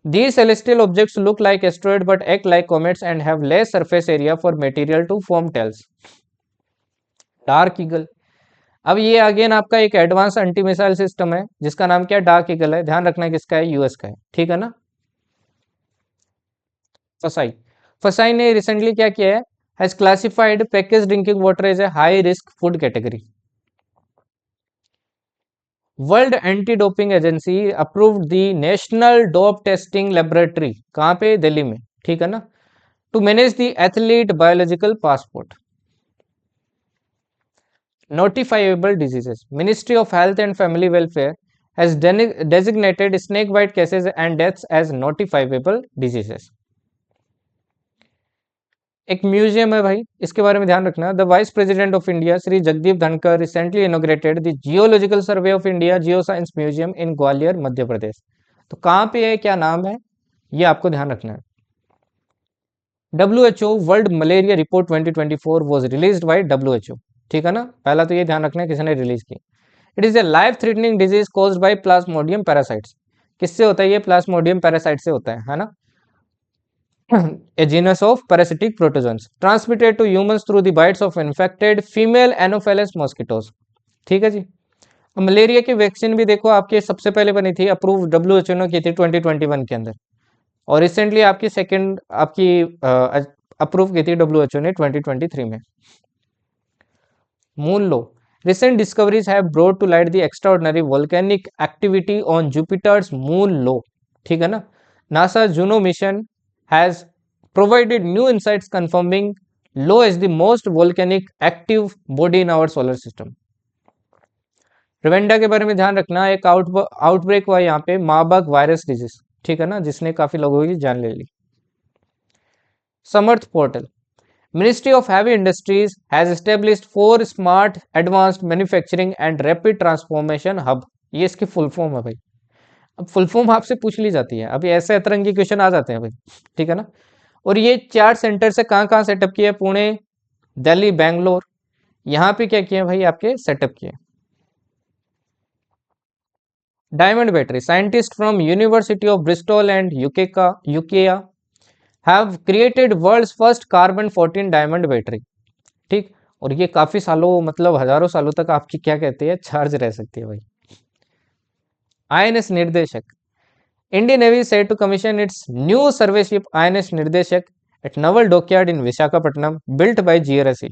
These celestial objects look like asteroids but act like comets and have less surface area for material to form tails. Dark eagle, अब ये अगेन आपका एक advance anti missile system है जिसका नाम क्या है, dark eagle है। ध्यान रखना किसका है, यूएस का है, ठीक है ना। फसाई, फसाई ने रिसेंटली क्या किया है, has classified package drinking water as a high risk food category. World anti doping agency approved the national dope testing laboratory, कहाँ पे, दिल्ली में, ठीक है ना, to manage the athlete biological passport. Notifiable diseases. Ministry of Health and Family Welfare has designated snake bite cases and deaths as notifiable diseases. एक museum है भाई, इसके बारे में ध्यान रखना। The vice president of India Shri Jagdeep Dhankhar recently inaugurated the geological survey of India geo science museum in Gwalior Madhya Pradesh. तो कहाँ पे है, क्या नाम है, ये आपको ध्यान रखना है। WHO world malaria report 2024 was release by WHO, ठीक है ना। पहला तो ये ध्यान रखना है किसने रिलीज की। It is A life threatening disease caused by Plasmodium parasites. किससे होता है ये, प्लाज्मोडियम पैरासाइट से होता है ना। A genus of parasitic protozoans transmitted to humans through the bites of infected female Anopheles mosquitoes, ठीक है जी। मलेरिया की वैक्सीन भी देखो आपके सबसे पहले बनी थी, अप्रूव WHO ने की थी 2021 के अंदर, और रिसेंटली आपकी सेकेंड आपकी अप्रूव की थी WHO ने 2023 में। Moon low, recent discoveries have brought to light the extraordinary volcanic activity on Jupiter's moon लो, ठीक है ना। NASA Juno mission has provided new insights confirming low is the most volcanic active body in our solar system. रवेंडा के बारे में ध्यान रखना, एक outbreak हुआ यहाँ पे मार्बर्ग वायरस डिजीज, ठीक है ना, जिसने काफी लोगों की जान ले ली। समर्थ portal, Ministry of Heavy Industries has established 4 smart advanced manufacturing and rapid transformation hub। ये इसकी फुल फॉर्म है भाई। अब फुल फॉर्म आपसे पूछ ली जाती है, अभी ऐसे अतरंगी क्वेश्चन आ जाते हैं भाई, ठीक है ना। और ये 4 सेंटर से कहाँ कहाँ सेटअप किया, पुणे, दिल्ली, बैंगलोर, यहाँ पे क्या किया भाई, आपके सेटअप किए। Diamond battery, scientist from university of Bristol and UKAEA have created world's first carbon 14 diamond battery, ठीक। और ये काफी सालों मतलब हजारों सालों तक आपकी क्या कहते हैं, चार्ज रह सकती है भाई। INS Nirdeshak, Indian navy set to commission its new survey ship INS Nirdeshak at naval dockyard in Visakhapatnam built by GRSE।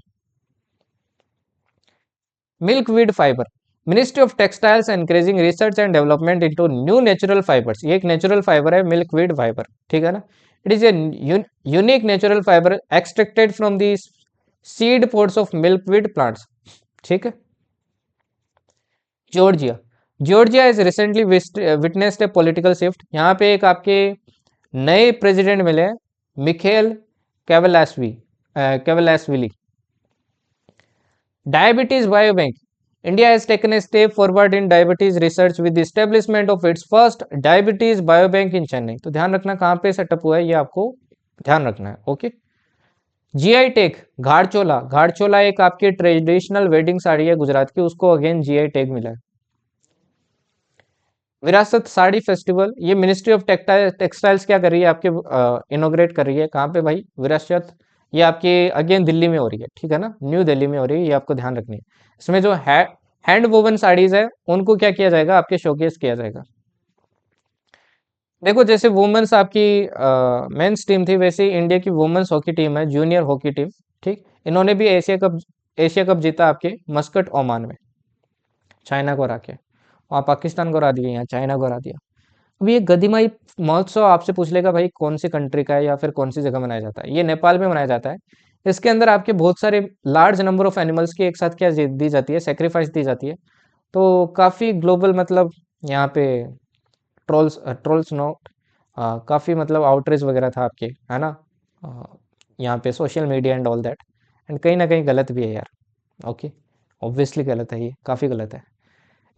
Milkweed fibre, ministry of textiles encouraging research and development into new natural fibres. ये एक natural fibre है milkweed fibre, ठीक है ना। It is a unique natural fibre extracted from the seed pods of milkweed plants, ठीक है। Georgia, Georgia is recently witnessed a political shift. यहाँ पे एक आपके नए प्रेसिडेंट मिले हैं, Mikheil Kavelashvili. Diabetes biobank, India has taken a step forward in diabetes research with the establishment of its first diabetes biobank in Chennai। तो ध्यान रखना कहाँ पे सेटअप हुआ है, ये आपको ध्यान रखना है, ओके। GI टैग घाड़चोला, घाड़चोला एक आपकी ट्रेडिशनल वेडिंग साड़ी है गुजरात की, उसको अगेन GI टैग मिला है। विरासत साड़ी फेस्टिवल, ये मिनिस्ट्री ऑफ टेक्सटाइल्स क्या कर रही है, आपके इनोग्रेट कर रही है, कहाँ पे भाई, विरासत, ये आपके अगेन दिल्ली में हो रही है, ठीक है ना, न्यू दिल्ली में हो रही है, ये आपको ध्यान रखनी है। इसमें जो हैंड वोवन साड़ीज है उनको क्या किया जाएगा, आपके शोकेस किया जाएगा। देखो जैसे वुमेन्स आपकी मेंस टीम थी, वैसे ही इंडिया की वुमेन्स हॉकी टीम है, जूनियर हॉकी टीम, ठीक। इन्होंने भी एशिया कप जीता आपके मस्कट ओमान में, चाइना को हरा के। वहाँ पाकिस्तान को हरा दिया, यहाँ चाइना को हरा दिया। अब ये गदिमाई महोत्सव आपसे पूछ लेगा भाई कौन सी कंट्री का है या फिर कौन सी जगह मनाया जाता है, ये नेपाल में मनाया जाता है। इसके अंदर आपके बहुत सारे लार्ज नंबर ऑफ एनिमल्स की एक साथ क्या दी जाती है, सेक्रीफाइस दी जाती है। तो काफ़ी ग्लोबल मतलब यहाँ पे ट्रोल्स ट्रोल्स नो काफ़ी मतलब आउटरीच वगैरह था आपके, है ना, यहाँ पे social media and all that, and कहीं ना कहीं गलत भी है यार, ओके, ऑब्वियसली गलत है, ये काफ़ी गलत है।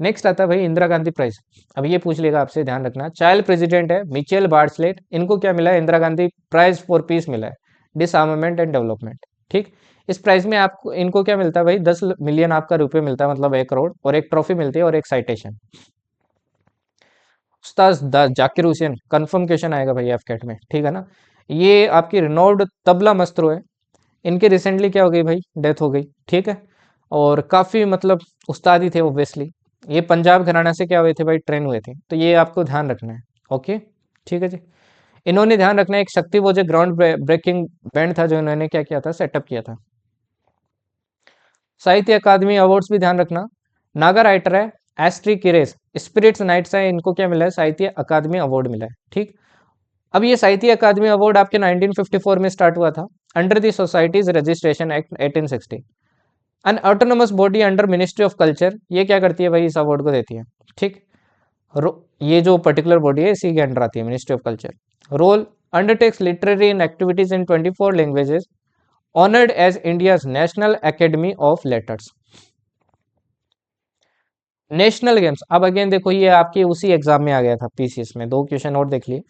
नेक्स्ट आता है भाई इंदिरा गांधी प्राइज। अब ये पूछ लेगा आपसे, ध्यान रखना, चाइल्ड प्रेसिडेंट है मिचेल बार्टलेट, इनको क्या मिला है, Indira Gandhi prize for peace मिला है, डिसआर्मामेंट एंड डेवलपमेंट। ठीक, इस प्राइज में आपको इनको क्या मिलता है भाई, 10 मिलियन आपका रुपये मिलता है, मतलब 1 करोड़, और एक ट्रॉफी मिलती है और एक साइटेशन। उस्ताद जाकिर हुसैन, कंफर्म क्वेश्चन आएगा भाई एफकेट में, ठीक है ना। ये आपकी रिनोल्ड तबला मस्तरो है, इनके रिसेंटली क्या हो गई भाई, डेथ हो गई, ठीक है। और काफ़ी मतलब उस्ताद ही थे ऑब्वियसली। ये पंजाब घराना से क्या हुए थे भाई, ट्रेन हुए थे, तो ये आपको ध्यान रखना है। ओके, ठीक है जी। इन्होंने ध्यान रखना है, एक शक्ति वो जो ग्राउंड ब्रेकिंग बैंड था जो इन्होंने क्या किया था, सेटअप किया था। साहित्य अकादमी अवार्ड्स भी ध्यान रखना, नागा राइटर है एस्ट्री किरेस, स्पिरिट्स नाइट्स है, इनको क्या मिला है, साहित्य अकादमी अवार्ड मिला है, ठीक। अब ये साहित्य अकादमी अवार्ड आपके 1954 में स्टार्ट हुआ था, under the societies registration act 1860। An autonomous body under ministry of culture, ये क्या करती है भाई, इस अवार्ड को देती है, ठीक। ये जो पर्टिकुलर बॉडी है इसी के अंडर आती है, ministry of culture. Role, undertakes literary in activities in 24 languages, honoured as India's national academy of letters. National games, अब अगेन देखो ये आपके उसी एग्जाम में आ गया था पीसीएस में, 2 क्वेश्चन और देख लिए।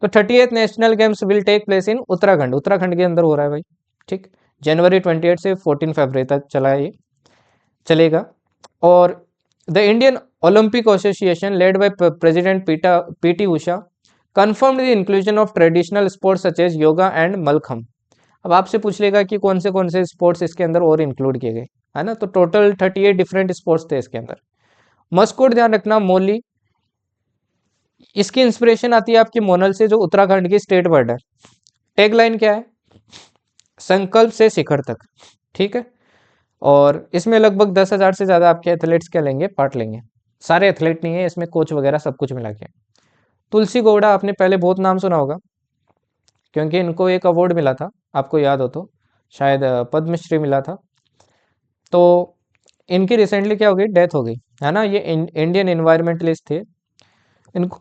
तो 38th national games will take place in Uttarakhand, Uttarakhand के अंदर हो रहा है भाई, ठीक। जनवरी 28 से 14 फरवरी तक चला है ये, चलेगा। और the Indian Olympic association led by president PT Usha confirmed the inclusion of traditional sports such as yoga and mallakhamb. अब आपसे पूछ लेगा कि कौन से स्पोर्ट्स इसके अंदर और इंक्लूड किए गए, है ना। तो टोटल 38 डिफरेंट स्पोर्ट्स थे इसके अंदर। मस्कोट ध्यान रखना, मोली, इसकी इंस्पिरेशन आती है आपकी मोनल से, जो उत्तराखंड की स्टेट बर्ड है। टैगलाइन क्या है, संकल्प से शिखर तक, ठीक है। और इसमें लगभग 10,000 से ज़्यादा आपके एथलीट्स क्या लेंगे, पार्ट लेंगे। सारे एथलीट नहीं है इसमें, कोच वगैरह सब कुछ मिला के। तुलसी गौड़ा आपने पहले बहुत नाम सुना होगा, क्योंकि इनको एक अवार्ड मिला था, आपको याद हो तो, शायद पद्मश्री मिला था। तो इनकी रिसेंटली क्या हो गई, डेथ हो गई, है ना। ये इंडियन इन्वायरमेंटलिस्ट थे, इनको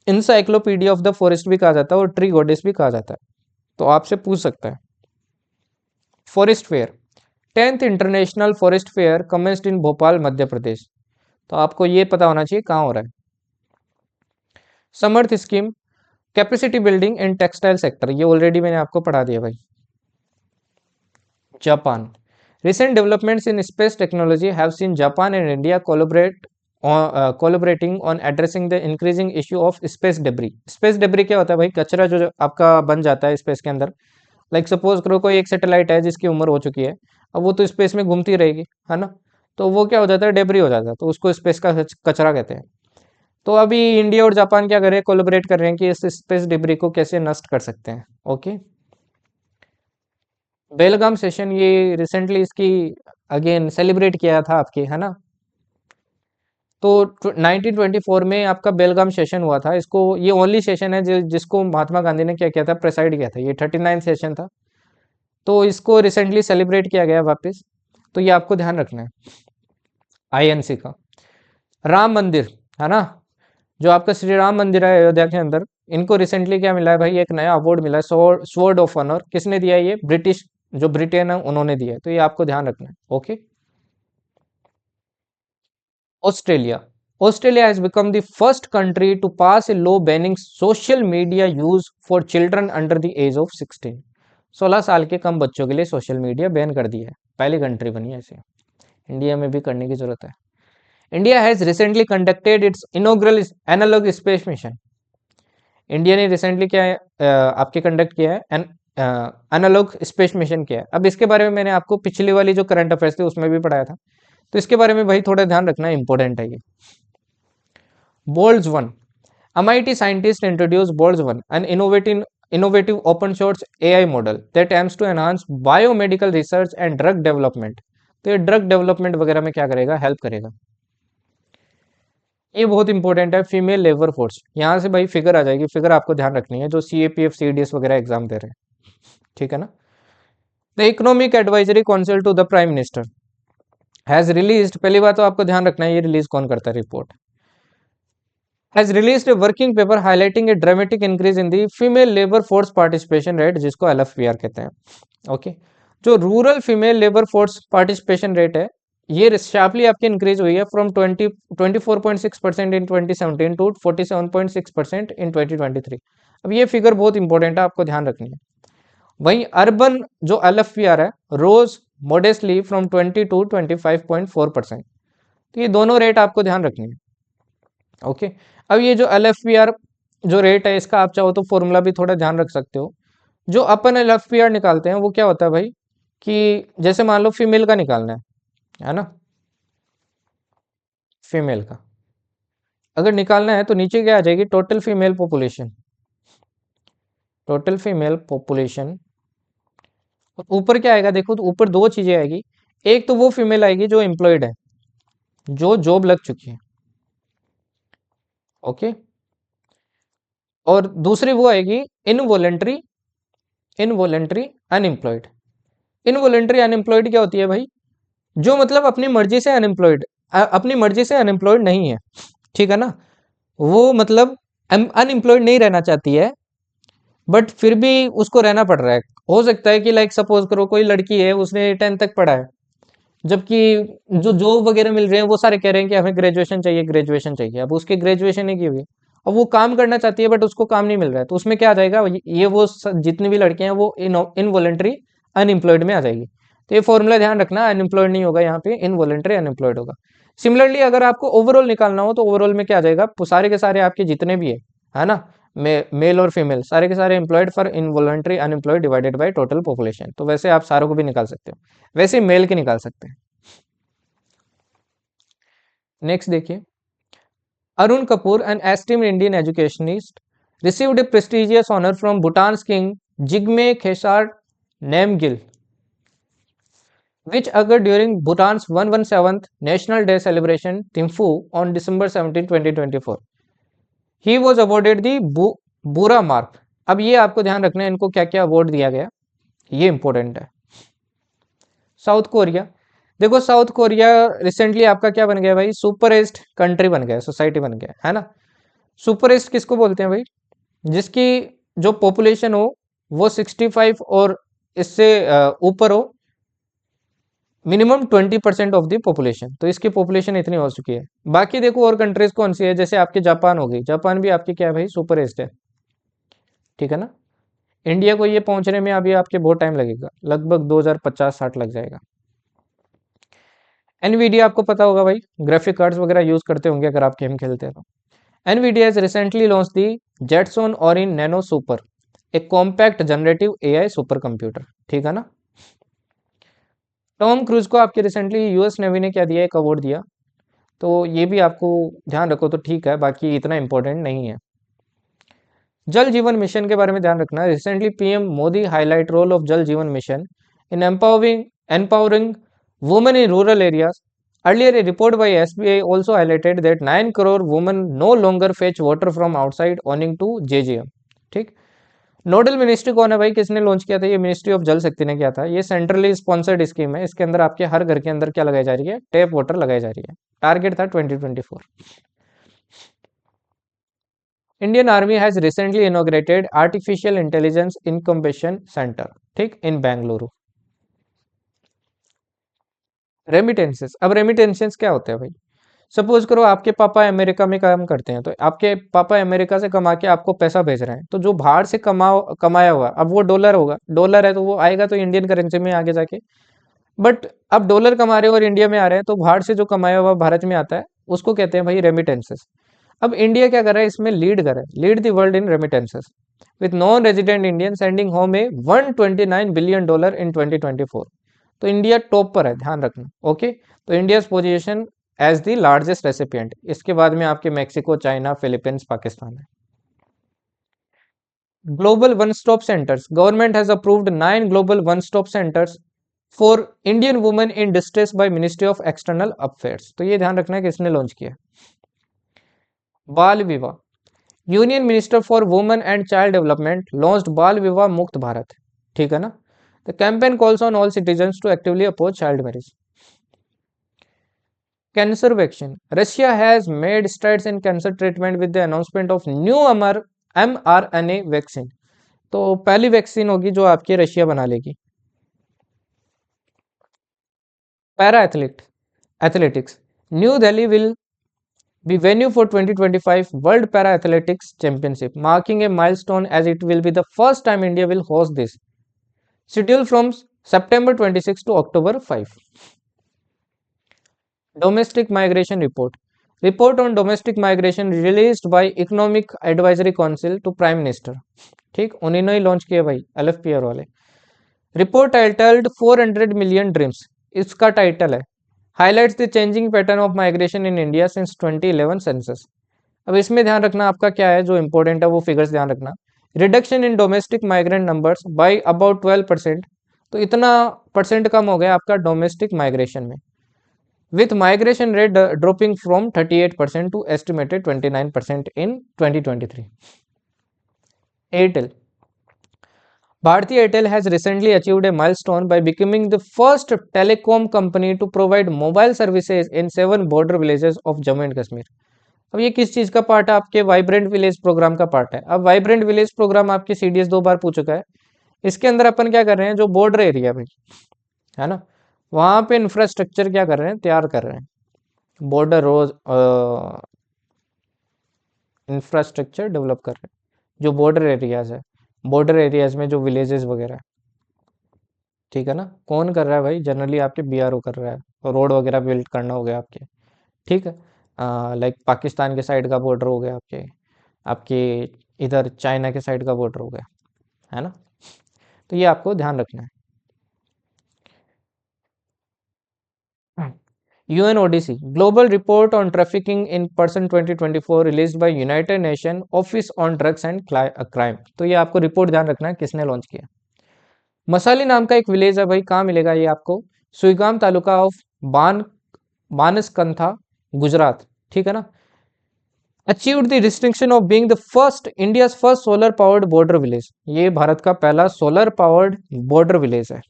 इंसाइक्लोपीडिया ऑफ द फॉरेस्ट भी कहा जाता है और ट्री गॉडेस भी कहा जाता है। तो आपसे पूछ सकता है, forest fair, 10th international forest fair commenced in Bhopal Madhya Pradesh. तो आपको ये पता होना चाहिए कहाँ हो रहा है। Samarth scheme, capacity building in textile sector, ये ऑलरेडी मैंने आपको पढ़ा दिया भाई। Japan, recent developments in space technology have seen Japan and India collaborating on addressing the increasing issue of space debris। space debris क्या होता है भाई, कचरा जो आपका बन जाता है स्पेस के अंदर। लाइक सपोज करो कोई एक सैटेलाइट है जिसकी उम्र हो चुकी है, अब वो तो स्पेस में घूमती रहेगी, है ना। तो वो क्या हो जाता है, डेबरी हो जाता है, तो उसको स्पेस का कचरा कहते हैं। तो अभी इंडिया और जापान क्या कर रहे हैं, कोलैबोरेट कर रहे हैं कि इस स्पेस डिब्री को कैसे नष्ट कर सकते हैं। ओके, बेलगाम सेशन, ये रिसेंटली इसकी अगेन सेलिब्रेट किया था आपके, है ना। तो 1924 में आपका बेलगाम सेशन हुआ था, इसको ये ओनली सेशन है जिसको महात्मा गांधी ने क्या किया था, प्रेसाइड किया था, ये 39 सेशन था। तो इसको रिसेंटली सेलिब्रेट किया गया वापस, तो ये आपको ध्यान रखना है। आईएनसी का राम मंदिर, है ना, जो आपका श्री राम मंदिर है अयोध्या के अंदर, इनको रिसेंटली क्या मिला है भाई, एक नया अवार्ड मिला है, स्वॉर्ड ऑफ ऑनर। किसने दिया है ये, ब्रिटिश जो ब्रिटेन है उन्होंने दिया है, तो ये आपको ध्यान रखना है। Okay, Australia, Australia has become the first country to pass a law banning social media use for children under the age of 16। 16 साल के कम बच्चों के लिए सोशल मीडिया बैन कर दिया है, पहली कंट्री बनी है ऐसे। इंडिया में भी करने की जरूरत है। India has recently conducted its inaugural analog space mission. India ने रिसेंटली क्या है, आपके कंडक्ट किया है एनालॉग स्पेस मिशन किया है। अब इसके बारे में मैंने आपको पिछली वाली जो करंट अफेयर्स थे उसमें भी पढ़ाया था, तो इसके बारे में भाई थोड़ा ध्यान रखना, इंपॉर्टेंट है ये। Boltz one, MIT scientist introduce Boltz one, an innovative open source AI model that aims to enhance biomedical research and drug development. तो ये ड्रग डेवलपमेंट वगैरह में क्या करेगा, हेल्प करेगा। ये बहुत इंपॉर्टेंट है, फीमेल लेबर फोर्स, यहाँ से भाई फिगर आ जाएगी, फिगर आपको ध्यान रखनी है जो CAPF CDS वगैरह एग्जाम दे रहे हैं, ठीक है ना। The economic advisory council to the prime minister has released, पहली बात तो आपको ध्यान रखना है ये रिलीज कौन करता है, report has released a working paper highlighting A dramatic increase in the female labour force participation rate, जिसको LFPR कहते हैं। ओके, जो rural female labour force participation rate है ये शार्पली आपकी इंक्रीज हुई है फ्रॉम 24.6% इन 2017 टू 47.6% इन 2023। अब ये फिगर बहुत इंपॉर्टेंट है, आपको ध्यान रखनी है। वहीं अर्बन जो LFPR है रोज मोडेस्टली फ्रॉम 20 टू 25.4%। तो ये दोनों रेट आपको ध्यान रखनी है। ओके, अब ये जो LFPR जो रेट है इसका आप चाहो तो फॉर्मूला भी थोड़ा ध्यान रख सकते हो। जो अपन LFPR निकालते हैं वो क्या होता है भाई, कि जैसे मान लो फीमेल का निकालना है ना, फीमेल का अगर निकालना है तो नीचे क्या आ जाएगी, total female population, total female population. ऊपर क्या आएगा देखो, तो ऊपर दो चीजें आएगी। एक तो वो फीमेल आएगी जो एम्प्लॉयड है, जो जॉब लग चुकी है। ओके, और दूसरी वो आएगी involuntary, involuntary unemployed. Involuntary unemployed क्या होती है भाई, जो मतलब अपनी मर्जी से अनएम्प्लॉयड, अपनी मर्जी से अनएम्प्लॉयड नहीं है, ठीक है ना, वो मतलब अनएम्प्लॉयड नहीं रहना चाहती है, बट फिर भी उसको रहना पड़ रहा है। हो सकता है कि लाइक सपोज करो कोई लड़की है, उसने 10th तक पढ़ा है, जबकि जो जॉब वगैरह मिल रहे हैं वो सारे कह रहे हैं कि हमें ग्रेजुएशन चाहिए, ग्रेजुएशन चाहिए। अब उसकी ग्रेजुएशन नहीं की हुई है, अब वो काम करना चाहती है बट उसको काम नहीं मिल रहा है, तो उसमें क्या आ जाएगा, ये वो जितनी भी लड़कियां हैं वो इनवॉलेंट्री अनएम्प्लॉयड में आ जाएगी। तो ये फॉर्मूला ध्यान रखना, अनएम्प्लॉयड नहीं होगा यहाँ पे, इनवॉलेंट्री अनएम्प्लॉयड होगा। सिमिलरली अगर आपको ओवरऑल निकालना हो तो ओवरऑल में क्या आ जाएगा, सारे के सारे आपके जितने भी है ना, मेल और फीमेल सारे के सारे employed for involuntary unemployed divided by total population. तो वैसे आप सारों को भी निकाल सकते हो, वैसे मेल के निकाल सकते हैं। नेक्स्ट देखिए, Arun Kapoor an esteemed Indian educationist received a prestigious honour from Bhutan king Jigme Khesar Namgyel which occurred during Bhutan's 117th National Day celebration Thimphu on December 17, 2024. He was awarded the Bura Mark। अब ये आपको ध्यान रखना है इनको क्या क्या अवार्ड दिया गया, ये इंपॉर्टेंट है। साउथ कोरिया, देखो साउथ कोरिया रिसेंटली आपका क्या बन गया भाई, सुपरेस्ट कंट्री बन गया, सोसाइटी बन गया है ना। सुपरेस्ट किसको बोलते हैं भाई, जिसकी जो पॉपुलेशन हो वो 65 और इससे ऊपर हो, मिनिमम 20% ऑफ द पॉपुलेशन। तो इसकी पॉपुलेशन इतनी हो चुकी है। बाकी देखो और कंट्रीज कौन सी है, जैसे आपके जापान हो गई, जापान भी आपकी क्या है भाई, सुपर एस्ट है, ठीक है ना। इंडिया को ये पहुंचने में अभी आपके बहुत टाइम लगेगा, लगभग 2050-60 लग जाएगा। एनवीडिया आपको पता होगा भाई, ग्राफिक कार्ड्स वगैरह यूज करते होंगे अगर आप गेम खेलते हैं तो। Nvidia has recently launched the Jetson Orin Nano Super, a compact generative AI super computer, ठीक है ना। टॉम क्रूज को आपके रिसेंटली यूएस नेवी ने क्या दिया, एक अवार्ड दिया, तो ये भी आपको ध्यान रखो तो ठीक है, बाकी इतना इंपॉर्टेंट नहीं है। जल जीवन मिशन के बारे में ध्यान रखना, recently PM Modi highlight role of Jal Jeevan mission in empowering women in rural areas. Earlier, a report by SBI also highlighted that 9 crore women no longer fetch water from outside owing to JJM। ठीक, nodal ministry कौन है भाई, किसने launch किया था, ये ministry of जल शक्ति ने किया था। ये सेंट्रली स्पॉन्सर्ड स्कीम है, इसके अंदर आपके हर घर के अंदर क्या लगाई जा रही है, टैप वाटर लगाई जा रही है। टारगेट था 2024। Indian army has recently inaugurated artificial intelligence incubation centre, ठीक, इन बेंगलुरु। रेमिटेंसेस, अब रेमिटेंसेस क्या होते हैं भाई, सपोज करो आपके पापा अमेरिका में काम करते हैं, तो आपके पापा अमेरिका से कमा के आपको पैसा भेज रहे हैं, तो जो बाहर से कमाया हुआ, अब वो डॉलर होगा, डॉलर है तो वो आएगा तो इंडियन करेंसी में आगे जाके। बट अब डॉलर कमा रहे हो और इंडिया में आ रहे हैं, तो बाहर से जो कमाया हुआ भारत में आता है उसको कहते हैं भाई रेमिटेंसेस। अब इंडिया क्या कर रहा है, इसमें लीड कर रहा है, lead the world in remittances with non resident Indian sending home A $129 billion in 2024। तो इंडिया टॉप पर है, ध्यान रखना। ओके, तो India position as the largest recipient, इसके बाद में आपके मेक्सिको, चाइना, फिलीपींस, पाकिस्तान है। Global one stop centres, government has approved 9 global one stop centres for Indian women in distress by ministry of external affairs. तो ये ध्यान रखना है कि इसने लॉन्च किया। बाल विवाह, union minister for women and child development launched Bal Vivah Mukt Bharat, ठीक है ना। The campaign calls on all citizens to actively oppose child marriage. Cancer vaccine, Russia has made strides in cancer treatment with the announcement of new mRNA vaccine. तो पहली vaccine होगी जो आपकी Russia बना लेगी। Para athlete, athletics, new Delhi will be venue for 2025 World Para Athletics Championship, marking a milestone as it will be the first time India will host this. Scheduled from September 26 to October 5. Domestic Migration Report. Report on domestic migration released by Economic Advisory Council to Prime Minister. ठीक, उन्होंने ही launch किया भाई LFPR वाले. Report titled 400 million dreams, इसका title है highlights the changing pattern of migration in India since 2011 census. अब इसमें ध्यान रखना आपका क्या है जो इंपॉर्टेंट है वो फिगर्स ध्यान रखना. Reduction in domestic migrant numbers by about 12%, तो इतना परसेंट कम हो गया आपका डोमेस्टिक माइग्रेशन में, with migration rate dropping from 38% to estimated 29% in 2023. Airtel, Bharti Airtel has recently achieved a milestone by becoming the first telecom company to provide mobile services in 7 border villages of Jammu and Kashmir. अब ये किस चीज का part है? आपके vibrant village programme का part है. अब वाइब्रेंट विलेज प्रोग्राम आपके CDS 2 बार पूछ चुका है. इसके अंदर अपन क्या कर रहे हैं, जो बॉर्डर एरिया भाई है ना, वहां पे इंफ्रास्ट्रक्चर क्या कर रहे हैं, तैयार कर रहे हैं. बॉर्डर रोज इंफ्रास्ट्रक्चर डेवलप कर रहे हैं जो बॉर्डर एरियाज है, बॉर्डर एरियाज में जो विलेजेस वगैरह है. ठीक है ना, कौन कर रहा है भाई? जनरली आपके BRO कर रहा है. रोड वगैरह बिल्ड करना हो गया आपके. ठीक है, लाइक पाकिस्तान के साइड का बॉर्डर हो गया आपके, आपके इधर चाइना के साइड का बॉर्डर हो गया, है ना. तो ये आपको ध्यान रखना है. UNODC global report on trafficking in person 2024 released by United nation office on drugs and crime. तो ये आपको रिपोर्ट ध्यान रखना है किसने लॉन्च किया. मसाली नाम का एक विलेज है भाई, कहाँ मिलेगा ये आपको? सुईगाम तालुका ऑफ बानसकंथा, गुजरात. ठीक है ना. Achieved the distinction of being the first India's first solar powered border village. ये भारत का पहला सोलर पावर्ड बॉर्डर विलेज है.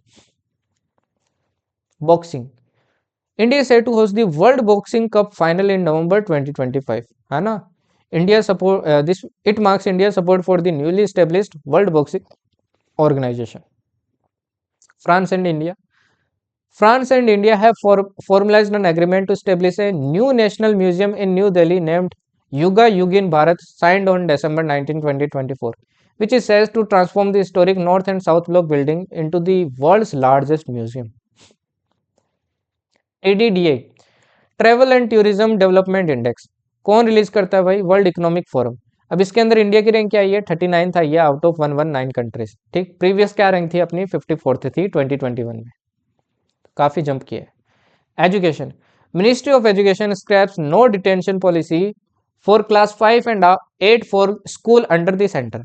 Boxing, India set to host the world boxing cup final in November 2025, है ना. India support this it marks India support for the newly established world boxing organisation. France and India. France and India have formalized an agreement to establish a new national museum in New Delhi named Yuga Yugin Bharat, signed on December 19, 2024, which is said to transform the historic North and South Block building into the world's largest museum. ADDI, travel and tourism development index, कौन release करता है भाई? World economic forum. अब इसके अंदर India की rank क्या आई है? 39th आई है आउट ऑफ 119 कंट्रीज. ठीक, प्रीवियस क्या रैंक थी अपनी? 54th थी 2021 में. काफी जंप किया है. Education, ministry of education scraps no detention policy for class 5 and 8 for school under the centre.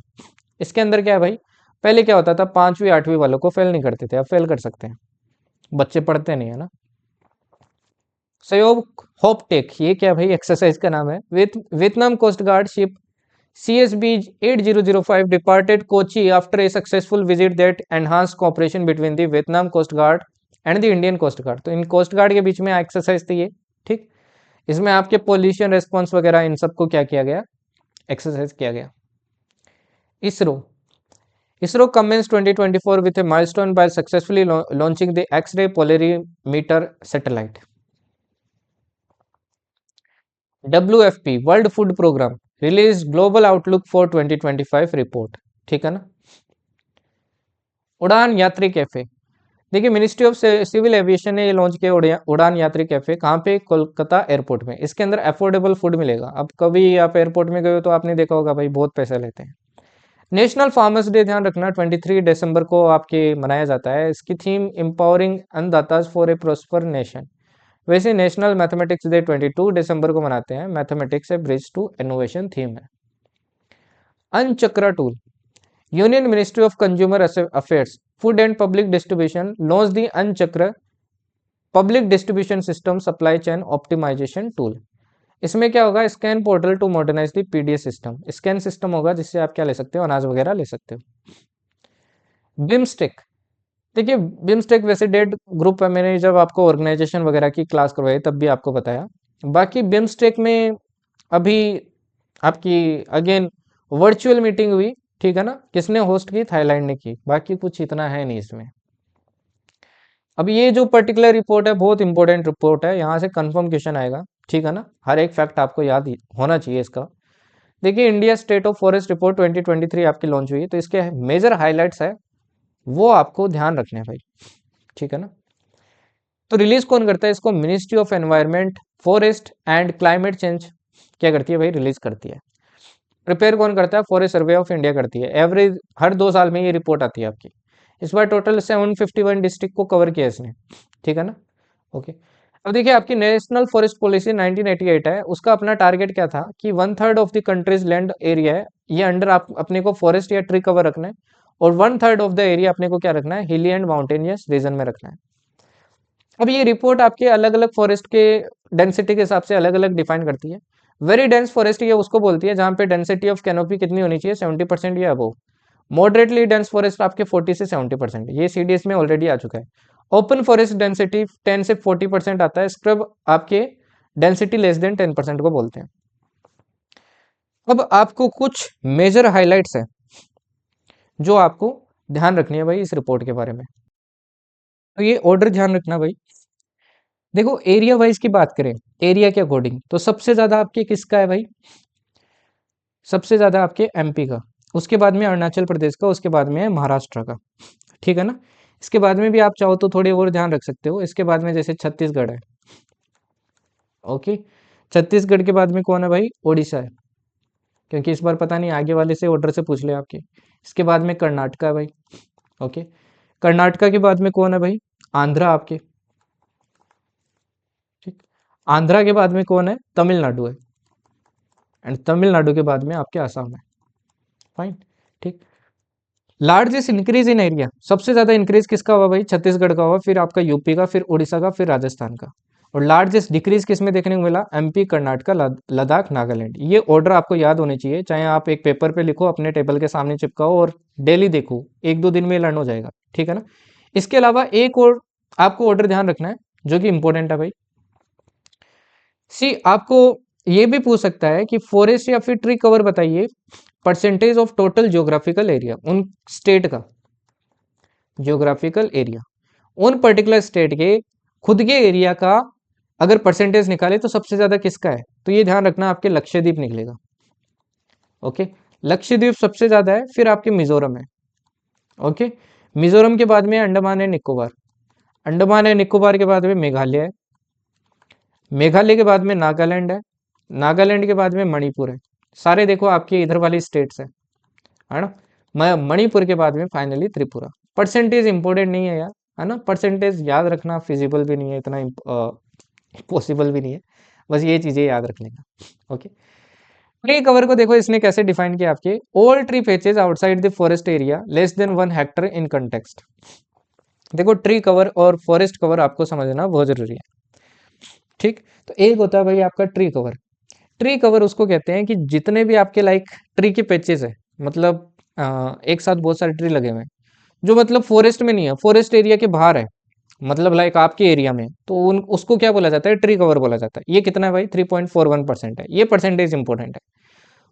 इसके अंदर क्या है भाई? पहले क्या होता था, 5वीं 8वीं वालों को फेल नहीं करते थे, अब फेल कर सकते हैं, बच्चे पढ़ते नहीं है ना. सहयोग होप टेक, ये क्या भाई? एक्सरसाइज का नाम है. Vietnam coast guard ship CSB 8005 departed Kochi after a successful visit that enhanced cooperation between the Vietnam Coast Guard and the Indian Coast Guard. तो इन कोस्ट गार्ड के बीच में एक्सरसाइज थी ये. ठीक, इसमें आपके पोल्यूशन रेस्पॉन्स वगैरह इन सबको क्या किया गया? एक्सरसाइज किया गया. ISRO commenced 2024 with a milestone by successfully launching the X-ray polarimeter satellite. WFP world food programme release global outlook for 2025 report. ठीक है ना. उड़ान यात्री कैफे, देखिए मिनिस्ट्री ऑफ सिविल एविएशन ने ये लॉन्च किया उड़ान यात्री कैफे. कहाँ पे? कोलकाता एयरपोर्ट में. इसके अंदर अफोर्डेबल फूड मिलेगा. अब कभी आप एयरपोर्ट में गए हो तो आपने देखा होगा भाई बहुत पैसे लेते हैं. नेशनल फार्मर्स डे ध्यान रखना 23 दिसंबर को आपके मनाया जाता है. इसकी theme empowering Annadatas for a prosper nation. वैसे नेशनल मैथमेटिक्स डे 22 दिसंबर को मनाते हैं. Mathematics a bridge to innovation theme है. Annachakra tool, union ministry of consumer affairs food and public distribution launch the Annachakra public distribution system supply chain optimisation tool. इसमें क्या होगा? SCAN portal to modernise the PDS system. SCAN system होगा जिससे आप क्या ले सकते हो? अनाज वगैरह ले सकते हो. बिम्स्टेक, देखिए बिम्स्टेक वैसे डेड ग्रुप है, मैंने जब आपको ऑर्गेनाइजेशन वगैरह की क्लास करवाई तब भी आपको बताया. बाकी बिम्स्टेक में अभी आपकी अगेन वर्चुअल मीटिंग हुई. ठीक है ना. किसने होस्ट की? थाईलैंड ने की. बाकी कुछ इतना है नहीं इसमें. अब ये जो पर्टिकुलर रिपोर्ट है बहुत इंपॉर्टेंट रिपोर्ट है, यहाँ से कंफर्म क्वेश्चन आएगा, ठीक है ना, हर एक फैक्ट आपको याद होना चाहिए इसका। देखिए India state of forest report 2023 आपकी लॉन्च हुई है, तो इसके मेजर हाइलाइट्स है वो आपको ध्यान रखने हैं भाई, ठीक है ना। तो रिलीज कौन करता है इसको? Ministry of environment, forest and climate change क्या करती है भाई? रिलीज करती है। प्रिपेयर कौन करता है? फॉरेस्ट सर्वे ऑफ इंडिया करती है। एवरेज हर 2 साल में ये रिपोर्ट आती है आपकी। इस बार टोटल 751 डिस्ट्रिक्ट को कवर किया इसने, ठीक है ना। ओके, अब देखिए आपकी नेशनल फॉरेस्ट पॉलिसी 1988 है, उसका अपना टारगेट क्या था कि 1/3 of the countries land area है, ये अंडर आप अपने को फॉरेस्ट या ट्री कवर रखना है, और 1/3 ऑफ द एरिया अपने को क्या रखना है? हिली एंड माउंटेनियस रीजन में रखना है। अब ये रिपोर्ट आपके अलग अलग फॉरेस्ट के डेंसिटी के हिसाब से अलग अलग डिफाइन करती है। वेरी डेंस फॉरेस्ट ये उसको बोलती है जहां पे डेंसिटी ऑफ कैनोपी कितनी होनी चाहिए? 70% या अबव। मॉडरेटली डेंस फॉरेस्ट आपके 40 से 70%, ये सीडीएस में ऑलरेडी आ चुका है। ओपन फॉरेस्ट डेंसिटी 10 से 40% आता है। स्क्रब आपके डेंसिटी लेस देन 10% को बोलते हैं। अब आपको कुछ मेजर हाइलाइट्स है जो आपको ध्यान रखनी है भाई इस रिपोर्ट के बारे में। तो ये ऑर्डर ध्यान रखना भाई। देखो एरिया वाइज की बात करें, एरिया के अकॉर्डिंग, तो सबसे ज्यादा आपके किसका है भाई? सबसे ज्यादा आपके एमपी का, उसके बाद में अरुणाचल प्रदेश का, उसके बाद में है महाराष्ट्र का, ठीक है ना। इसके बाद में भी आप चाहो तो थोड़ी और ध्यान रख सकते हो। इसके बाद में जैसे छत्तीसगढ़ है, ओके, छत्तीसगढ़ के बाद में कौन है भाई? ओडिशा है, क्योंकि इस बार पता नहीं आगे वाले से ऑर्डर से पूछ ले आपके। इसके बाद में कर्नाटका है भाई, ओके। कर्नाटका के बाद में कौन है भाई? आंध्रा आपके, ठीक। आंध्रा के बाद में कौन है? तमिलनाडु है, एंड तमिलनाडु के बाद में आपके आसाम है, फाइन, ठीक। लार्जेस्ट इंक्रीज इन एरिया, सबसे ज्यादा इंक्रीज किसका हुआ भाई? छत्तीसगढ़ का हुआ, फिर आपका यूपी का, फिर उड़ीसा का, फिर राजस्थान का। और लार्जेस्ट डिक्रीज किस में देखने को मिला? एमपी, कर्नाटका, लद्दाख, नागालैंड। ये ऑर्डर आपको याद होने चाहिए, चाहे आप एक पेपर पे लिखो, अपने टेबल के सामने चिपकाओ और डेली देखो, 1-2 दिन में लर्न हो जाएगा, ठीक है ना। इसके अलावा एक और आपको ऑर्डर ध्यान रखना है जो कि इंपॉर्टेंट है भाई। सी आपको ये भी पूछ सकता है कि फॉरेस्ट या फिर ट्री कवर बताइए percentage of total geographical area, उन स्टेट का ज्योग्राफिकल एरिया, उन पर्टिकुलर स्टेट के खुद के एरिया का अगर परसेंटेज निकाले तो सबसे ज्यादा किसका है? तो ये ध्यान रखना, आपके लक्षद्वीप निकलेगा, ओके। लक्षद्वीप सबसे ज्यादा है, फिर आपके मिजोरम है, ओके। मिजोरम के बाद में अंडमान एंड निकोबार, अंडमान एंड निकोबार के बाद में मेघालय है, मेघालय के बाद में नागालैंड है, नागालैंड के बाद में मणिपुर है। सारे देखो आपके इधर वाली स्टेट्स है ना। मणिपुर के बाद में फाइनली त्रिपुरा। परसेंटेज इंपॉर्टेंट नहीं है यार, है ना, परसेंटेज याद रखना फिजिबल भी नहीं है, इतना पॉसिबल भी नहीं है, बस ये चीजें याद रख लेना, ओके। ट्री कवर को देखो इसने कैसे डिफाइन किया आपके, all tree patches outside the forest area less than 1 Hector in context. देखो ट्री कवर और फॉरेस्ट कवर आपको समझना बहुत जरूरी है, ठीक। तो एक होता है भाई आपका ट्री कवर। ट्री कवर उसको कहते हैं कि जितने भी आपके लाइक ट्री के पैचेस है, मतलब एक साथ बहुत सारे ट्री लगे हुए हैं, जो मतलब फॉरेस्ट में नहीं है, फॉरेस्ट एरिया के बाहर है, मतलब लाइक आपके एरिया में, तो उन उसको क्या बोला जाता है? ट्री कवर बोला जाता है। ये कितना है भाई? 3.41% है। ये परसेंटेज इंपॉर्टेंट है।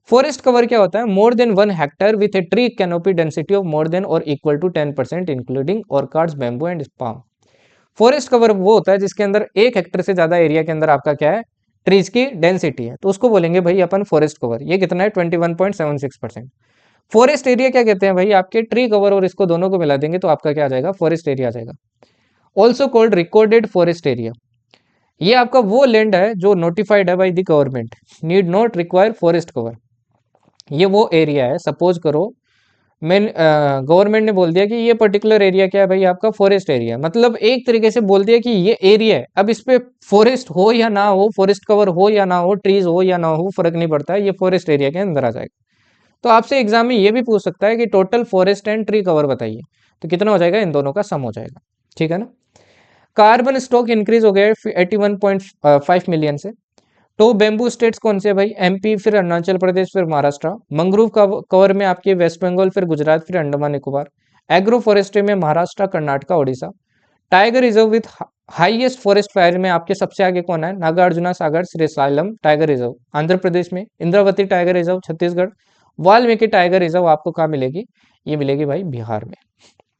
फॉरेस्ट कवर क्या होता है? More than 1 hectare with a tree canopy density of more than और equal to 10% including orchards, bamboo and palm. Forest cover वो होता है जिसके अंदर 1 हेक्टर से ज्यादा एरिया के अंदर आपका क्या है? ट्रीज की डेंसिटी है, तो उसको बोलेंगे भाई अपन फॉरेस्ट कवर। ये कितना है? 21.76%। फॉरेस्ट एरिया क्या कहते हैं भाई? आपके ट्री कवर और इसको दोनों को मिला देंगे तो आपका क्या आ जाएगा? फॉरेस्ट एरिया आ जाएगा। Also called recorded forest area. ये आपका वो लैंड है जो नोटिफाइड है by the government, need not require forest cover. ये वो एरिया है, सपोज करो मैं गवर्नमेंट ने बोल दिया कि ये पर्टिकुलर एरिया क्या है भाई? आपका फॉरेस्ट एरिया, मतलब एक तरीके से बोल दिया कि ये एरिया है, अब इस पे फॉरेस्ट हो या ना हो, फॉरेस्ट कवर हो या ना हो, ट्रीज हो या ना हो, फर्क नहीं पड़ता है, ये फॉरेस्ट एरिया के अंदर आ जाएगा। तो आपसे एग्जाम में ये भी पूछ सकता है कि total forest and tree cover बताइए, तो कितना हो जाएगा? इन दोनों का सम हो जाएगा, ठीक है ना। कार्बन स्टॉक इंक्रीज हो गया 81.5 मिलियन से। तो बेम्बू स्टेट्स कौन से भाई? एमपी, फिर अरुणाचल प्रदेश, फिर महाराष्ट्र। मंग्रोव कवर में आपके वेस्ट बंगाल, फिर गुजरात, फिर अंडमान निकोबार। एग्रो फॉरेस्ट्री में Maharashtra, Karnataka, Odisha. Tiger reserve with highest forest fire में आपके सबसे आगे कौन है? नागार्जुना सागर श्रीसाइलम टाइगर रिजर्व आंध्र प्रदेश में। Indravati tiger reserve Chhattisgarh. Valmiki tiger reserve आपको कहाँ मिलेगी? ये मिलेगी भाई बिहार में,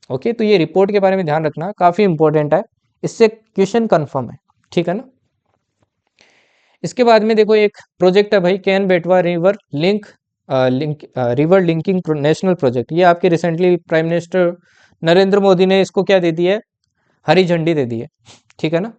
ओके, तो ये रिपोर्ट के बारे में ध्यान रखना, काफी इंपॉर्टेंट है, इससे क्वेश्चन कंफर्म है, ठीक है ना। इसके बाद में देखो एक प्रोजेक्ट है भाई, केन बेटवा river river linking national project. ये आपके recently prime minister Narendra Modi ने इसको क्या दे दी है, हरी झंडी दे दी है, ठीक है ना।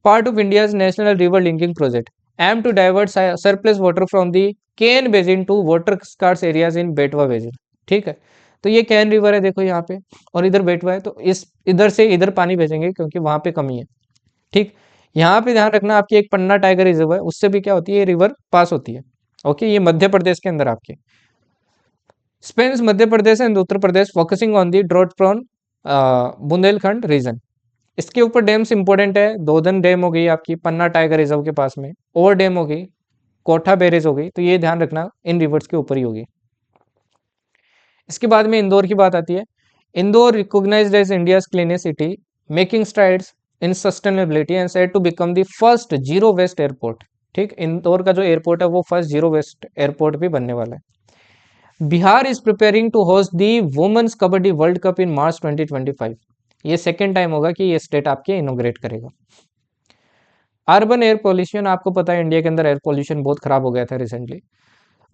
Part of India's national river linking project aim to divert surplus water from the Ken basin to water scarce areas in Betwa basin, ठीक है। तो ये कैन रिवर है देखो यहाँ पे, और इधर बेटवा है, तो इस इधर से इधर पानी भेजेंगे क्योंकि वहां पे कमी है, ठीक। यहाँ पे ध्यान रखना, आपकी एक पन्ना टाइगर रिजर्व है, उससे भी क्या होती है, ये रिवर पास होती है। ओके, ये मध्य प्रदेश के अंदर आपके spans Madhya Pradesh and Uttar Pradesh focusing on the drought prone Bundelkhand region. इसके ऊपर डैम्स इंपॉर्टेंट है, दोदन डैम हो गई आपकी पन्ना टाइगर रिजर्व के पास में, और डैम हो गई, कोठा बैरेज हो गई, तो ये ध्यान रखना इन रिवर्स के ऊपर ही होगी। इसके बाद में इंदौर की बात आती है। Indore recognised as India's cleanest city, making strides in sustainability and said to become the first zero waste airport, ठीक। इंदौर का जो एयरपोर्ट है वो फर्स्ट जीरो वेस्ट एयरपोर्ट भी बनने वाला है। Bihar is preparing to host the women's kabaddi world cup in March 2025। ये सेकेंड टाइम होगा कि ये स्टेट आपके इनोग्रेट करेगा। अर्बन एयर पोल्यूशन, आपको पता है इंडिया के अंदर एयर पोल्यूशन बहुत खराब हो गया था recently.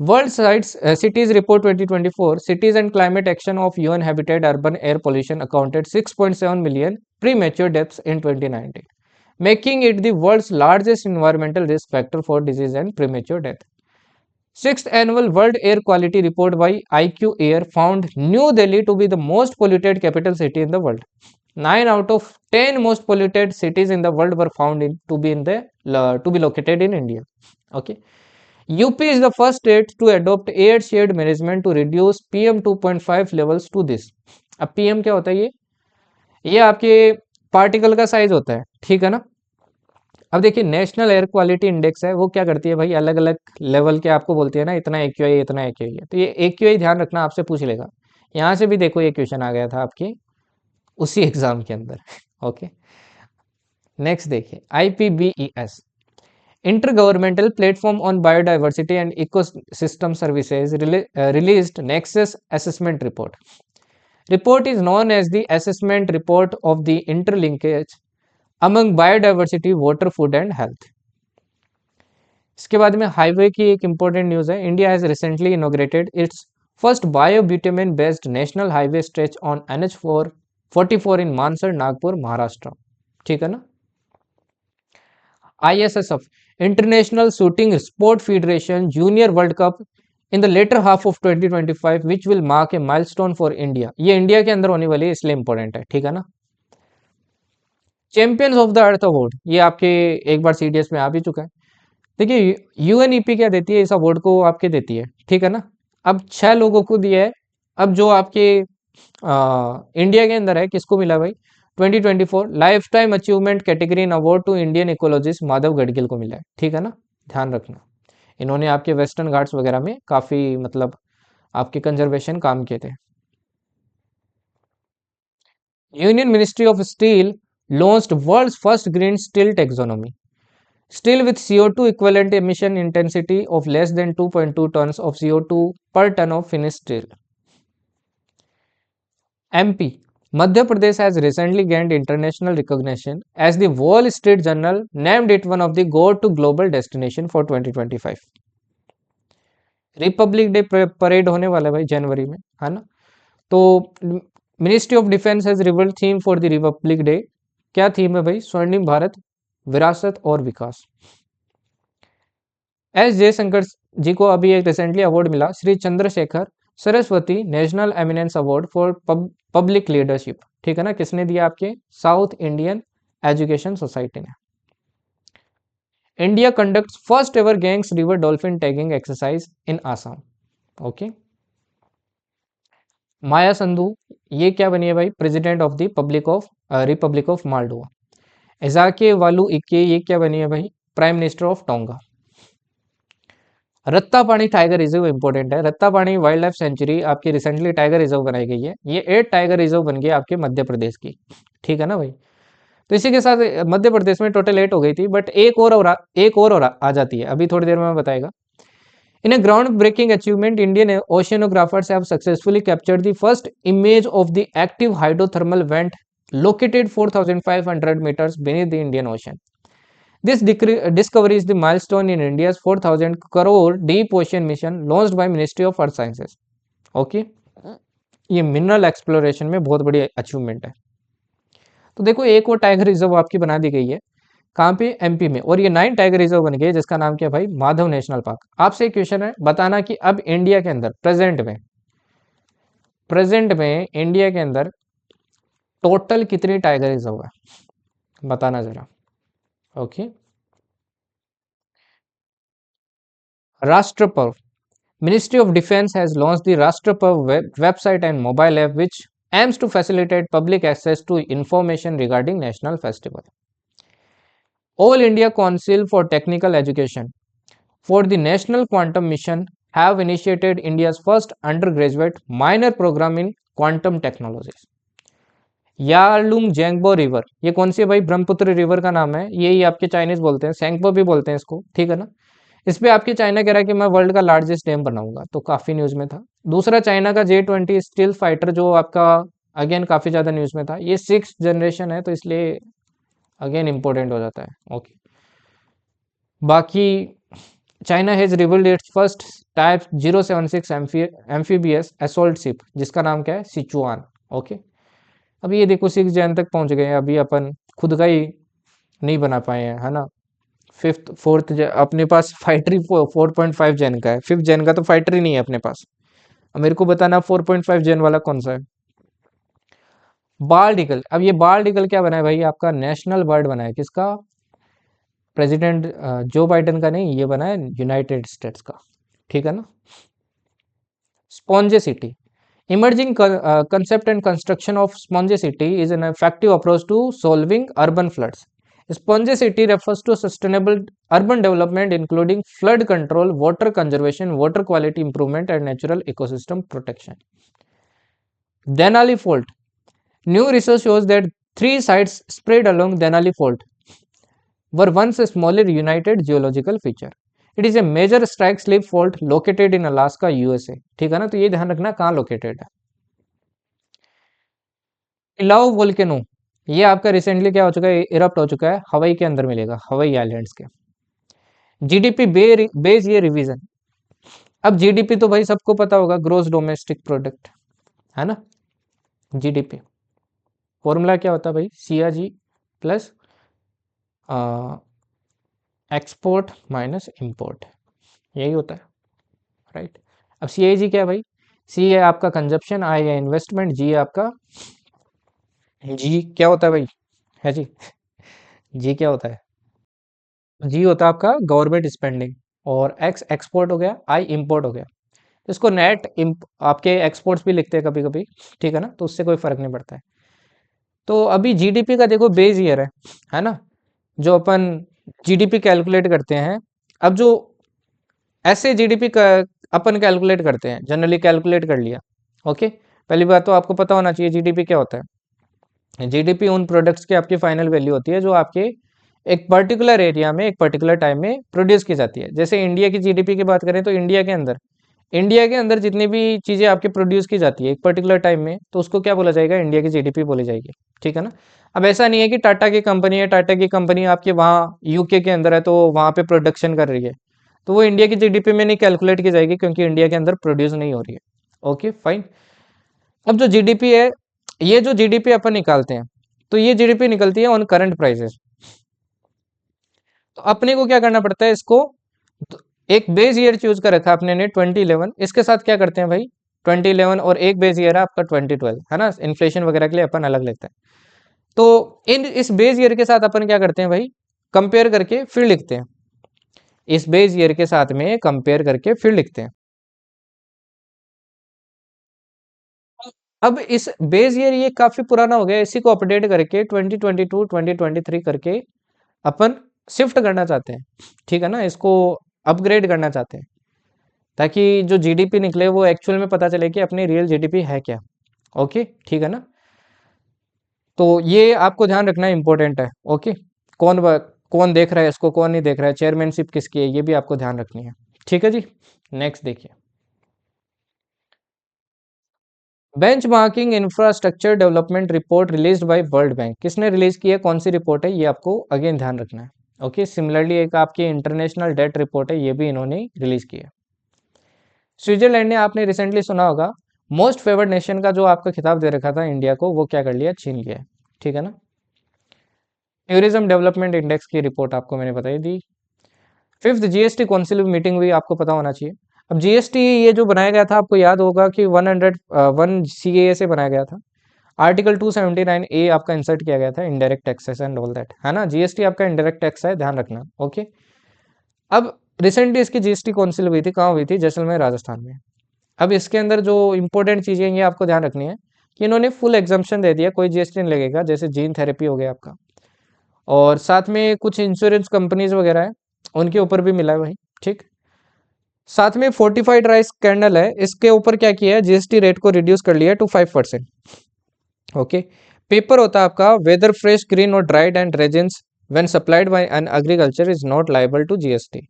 World sites cities report 2024, cities and climate action of UN Habitat urban air pollution accounted 6.7 million premature deaths in 2019, making it the world's largest environmental risk factor for disease and premature death. Sixth annual World Air Quality Report by IQ Air found New Delhi to be the most polluted capital city in the world. 9 out of 10 most polluted cities in the world were found to be located in India. Okay. UP is the first state to adopt air shared management to reduce PM 2.5 levels to this. अब PM क्या होता है, ये आपके particle का size होता है, ठीक है ना। अब देखिए नेशनल एयर क्वालिटी इंडेक्स है, वो क्या करती है भाई, अलग अलग लेवल के आपको बोलती है ना, इतना AQI इतना AQI है, तो ये AQI ध्यान रखना, आपसे पूछ लेगा। यहाँ से भी देखो ये क्वेश्चन आ गया था आपकी उसी एग्जाम के अंदर। ओके, नेक्स्ट देखिए IPBES, intergovernmental platform on biodiversity and ecosystem services, released nexus assessment report. Report is known as the assessment report of the interlinkage among biodiversity, water, food and health. इसके बाद में highway की एक important news है। India has recently inaugurated its first biobitumen based national highway stretch on NH44 in Mansar, Nagpur, Maharashtra, ठीक है ना। ISSF, international shooting sport federation junior world cup in the latter half of 2025 which will mark a milestone for India. ये India के अंदर होने वाली है, इसलिए इंपॉर्टेंट है, ठीक है ना। Champions of the earth award, ये आपके एक बार CDS में आ भी चुका है। देखिए UNEP क्या देती है, इस अवार्ड को आपके देती है, ठीक है ना। अब 6 लोगों को दिया है। अब जो आपके इंडिया के अंदर है, किसको मिला भाई, 2024 lifetime achievement category in award to Indian ecologist Madhav Gadgil को मिला है, ठीक है ना, ध्यान रखना। इन्होंने आपके वेस्टर्न घाट्स वगैरह में काफी मतलब आपके कंजर्वेशन काम किए थे। Union ministry of steel launched world's first green steel taxonomy. Steel with CO2 equivalent emission intensity of less than 2.2 tons of CO2 per ton of finished steel. MP, Madhya Pradesh has recently gained international recognition as the Wall Street Journal named it one of the Go to Global Destination for 2025. Republic day parade होने वाला है भाई जनवरी में, है ना। तो ministry of defence has revealed theme for the Republic day. क्या theme है भाई, स्वर्णिम भारत, विरासत और विकास। S जयशंकर जी को अभी एक रिसेंटली अवार्ड मिला, Shri Chandrashekhar Saraswati national eminence award for public leadership, ठीक है ना। किसने दिया, आपके साउथ इंडियन एजुकेशन सोसाइटी ने। India conducts first ever Ganges river dolphin tagging exercise in Assam. Okay, Maya Sandhu, ये क्या बनी है भाई, president of the republic of Moldova. Aisake Valu Eke, ये क्या बनी है भाई, prime minister of Tonga. Ratapani tiger reserve important है। रत्तापानी वाइल्ड लाइफ सेंचुरी आपकी रिसेंटली टाइगर रिजर्व बनाई गई है। ये 8 टाइगर रिजर्व बन गई आपके मध्य प्रदेश की, ठीक है ना भाई। तो इसी के साथ मध्य प्रदेश में टोटल 8 हो गई थी, बट एक और आ जाती है, अभी थोड़ी देर में बताएगा। In a groundbreaking achievement, Indian oceanographers have successfully captured the first image of the active hydrothermal vent located 4,500 meters beneath the Indian Ocean. This discovery is the milestone in India's 4,000 crore deep ocean mission launched by Ministry of Earth Sciences. Okay, ये mineral exploration में बहुत बड़ी achievement है। तो देखो एक और tiger reserve आपकी बना दी गई है, कहाँ पे, एमपी में, और ये 9 टाइगर रिजर्व बन गए जिसका नाम क्या है भाई, माधव नेशनल पार्क। आपसे एक क्वेश्चन है, बताना कि अब इंडिया के अंदर प्रेजेंट में इंडिया के अंदर टोटल कितनी टाइगर रिजर्व है, बताना जरा। ओके, राष्ट्र पर्व, Ministry of Defense has launched the Rashtra Parv website and mobile app which aims to facilitate public access to information regarding national festival. All India Council for Technical Education for the National Quantum Mission have initiated India's first undergraduate minor program in quantum technologies. Yarlung Zangbo river, ये कौन सी है भाई, Brahmaputra river का नाम है, यही आपके Chinese बोलते हैं, सेंगपो भी बोलते हैं इसको, ठीक है ना। इस पे आपके चाइना कह रहा है कि मैं वर्ल्ड का लार्जेस्ट डैम बनाऊंगा, तो काफी न्यूज में था। दूसरा चाइना का J-20 स्टील फाइटर जो आपका अगेन काफी ज्यादा न्यूज में था, ये 6th जनरेशन है तो इसलिए अगेन इंपॉर्टेंट हो जाता है। ओके, बाकी China has revealed its first type 076 amphibious assault ship जिसका नाम क्या है, सिचुआन। ओके, अभी ये देखो 6 जन तक पहुंच गए हैं, अभी अपन खुद का ही नहीं बना पाए हैं, है ना। 4th अपने पास फाइटर ही 4.5 जेन का है, 5th जेन का तो फाइटर ही नहीं है अपने पास। अब मेरे को बताना 4.5 जेन वाला कौन सा है। बाल्ड ईगल, अब ये बाल्ड ईगल क्या बना है भाई, आपका नेशनल बर्ड बना है, किसका, प्रेसिडेंट जो बाइडेन का नहीं, ये बना है यूनाइटेड स्टेट्स का, ठीक है ना। स्पॉन्जेसिटी, emerging concept and construction of spongecity is an effective approach to solving urban floods. Spongecity refers to sustainable urban development including flood control, water conservation, water quality improvement and natural ecosystem protection. Denali Fault, new research shows that 3 sites spread along Denali Fault were once a smaller united geological feature. It is a major strike slip fault located in Alaska, USA, ठीक है ना। तो ये ध्यान रखना कहाँ located है। इलाओ volcano, ये आपका रिसेंटली क्या हो चुका है, इरप्ट हो चुका है, हवाई के अंदर मिलेगा, हवाई आइलैंड्स के। जीडीपी बेस ये रिवीजन, अब जीडीपी तो भाई सबको पता होगा, ग्रोस डोमेस्टिक प्रोडक्ट, है ना। जीडीपी फॉर्मूला क्या होता है भाई, CRG plus export minus import, यही होता है, राइट। अब CIG क्या है भाई, C है आपका कंजप्शन, I है इन्वेस्टमेंट, G है आपका, G क्या होता है भाई, है जी, G क्या होता है, G होता है आपका गवर्नमेंट स्पेंडिंग, और X एक्सपोर्ट हो गया, I इंपोर्ट हो गया। तो इसको नेट आपके एक्सपोर्ट्स भी लिखते हैं कभी कभी, ठीक है ना, तो उससे कोई फर्क नहीं पड़ता है। तो अभी जीडीपी का देखो बेस ईयर है ना, जो अपन जीडीपी कैलकुलेट करते हैं। अब जो ऐसे जीडीपी का अपन कैलकुलेट करते हैं, जनरली कैलकुलेट कर लिया, ओके। पहली बात तो आपको पता होना चाहिए जीडीपी क्या होता है। जीडीपी उन प्रोडक्ट्स की आपकी फाइनल वैल्यू होती है जो आपके एक पर्टिकुलर एरिया में एक पर्टिकुलर टाइम में प्रोड्यूस की जाती है। जैसे इंडिया की जीडीपी की बात करें तो इंडिया के अंदर जितनी भी चीज़ें आपके प्रोड्यूस की जाती है एक पर्टिकुलर टाइम में, तो उसको क्या बोला जाएगा, इंडिया की जीडीपी बोली जाएगी, ठीक है ना। अब ऐसा नहीं है कि टाटा की कंपनी है, टाटा की कंपनी आपके वहाँ यूके के अंदर है तो वहाँ पे प्रोडक्शन कर रही है, तो वो इंडिया की जीडीपी में नहीं कैलकुलेट की जाएगी क्योंकि इंडिया के अंदर प्रोड्यूस नहीं हो रही है। Okay fine. अब जो जीडीपी है, ये जो जीडीपी अपन निकालते हैं, तो ये जीडीपी निकलती है ऑन करंट प्राइसेस। तो अपने को क्या करना पड़ता है, इसको एक बेस ईयर चूज कर रखा अपने ने 2011, इसके साथ क्या करते हैं भाई 2011 और एक बेस ईयर है आपका 2012, है ना, इन्फ्लेशन वगैरह के लिए अपन अलग लेते हैं। तो इस बेस ईयर के साथ अपन क्या करते हैं भाई, कंपेयर करके फिर लिखते हैं, इस बेस ईयर के साथ में कंपेयर करके फिर लिखते हैं। अब इस बेस ईयर ये काफी पुराना हो गया, इसी को अपडेट करके 2022 2023 करके अपन शिफ्ट करना चाहते हैं, ठीक है ना, इसको अपग्रेड करना चाहते हैं ताकि जो जीडीपी निकले वो एक्चुअल में पता चले कि अपनी रियल जीडीपी है क्या। ओके ठीक है ना, तो ये आपको ध्यान रखना इंपॉर्टेंट है। ओके, कौन कौन देख रहा है इसको, कौन नहीं देख रहा है, चेयरमैनशिप किसकी है, ये भी आपको ध्यान रखनी है, ठीक है जी। नेक्स्ट देखिए, benchmarking infrastructure development report released by world bank, किसने रिलीज की है, कौन सी रिपोर्ट है, ये आपको अगेन ध्यान रखना है। ओके, सिमिलरली एक आपकी इंटरनेशनल डेट रिपोर्ट है, ये भी इन्होंने रिलीज की है। स्विट्जरलैंड ने, आपने रिसेंटली सुना होगा, मोस्ट फेवर्ड नेशन का जो आपका खिताब दे रखा था इंडिया को, वो क्या कर लिया, छीन लिया है। ठीक है ना। टूरिज्म डेवलपमेंट इंडेक्स की रिपोर्ट आपको मैंने बताई दी। फिफ्थ जीएसटी काउंसिल मीटिंग हुई, आपको पता होना चाहिए। अब जीएसटी ये जो बनाया गया था, आपको याद होगा कि 101 सीएए से बनाया गया था। आर्टिकल 279 ए आपका इंसर्ट किया गया था, indirect taxes and all that, है ना। जीएसटी आपका इनडायरेक्ट टैक्स है, ध्यान रखना। ओके, अब रिसेंटली इसकी जीएसटी काउंसिल हुई थी, कहाँ हुई थी, जैसलमेर राजस्थान में। अब इसके अंदर जो इंपॉर्टेंट चीजें हैं, ये आपको ध्यान रखनी है कि इन्होंने फुल एग्जाम्पशन दे दिया, कोई जीएसटी नहीं लगेगा, जैसे जीन थेरेपी हो गया आपका, और साथ में कुछ इंश्योरेंस कंपनीज वगैरह है, उनके ऊपर भी मिला है वही। ठीक, साथ में फोर्टिफाइड राइस कैंडल है, इसके ऊपर क्या किया है, जीएसटी रेट को रिड्यूस कर लिया टू 5%। ओके, पेपर होता है आपका, वेदर फ्रेश ग्रीन और dried and raisins when supplied by an agriculture is not liable to GST.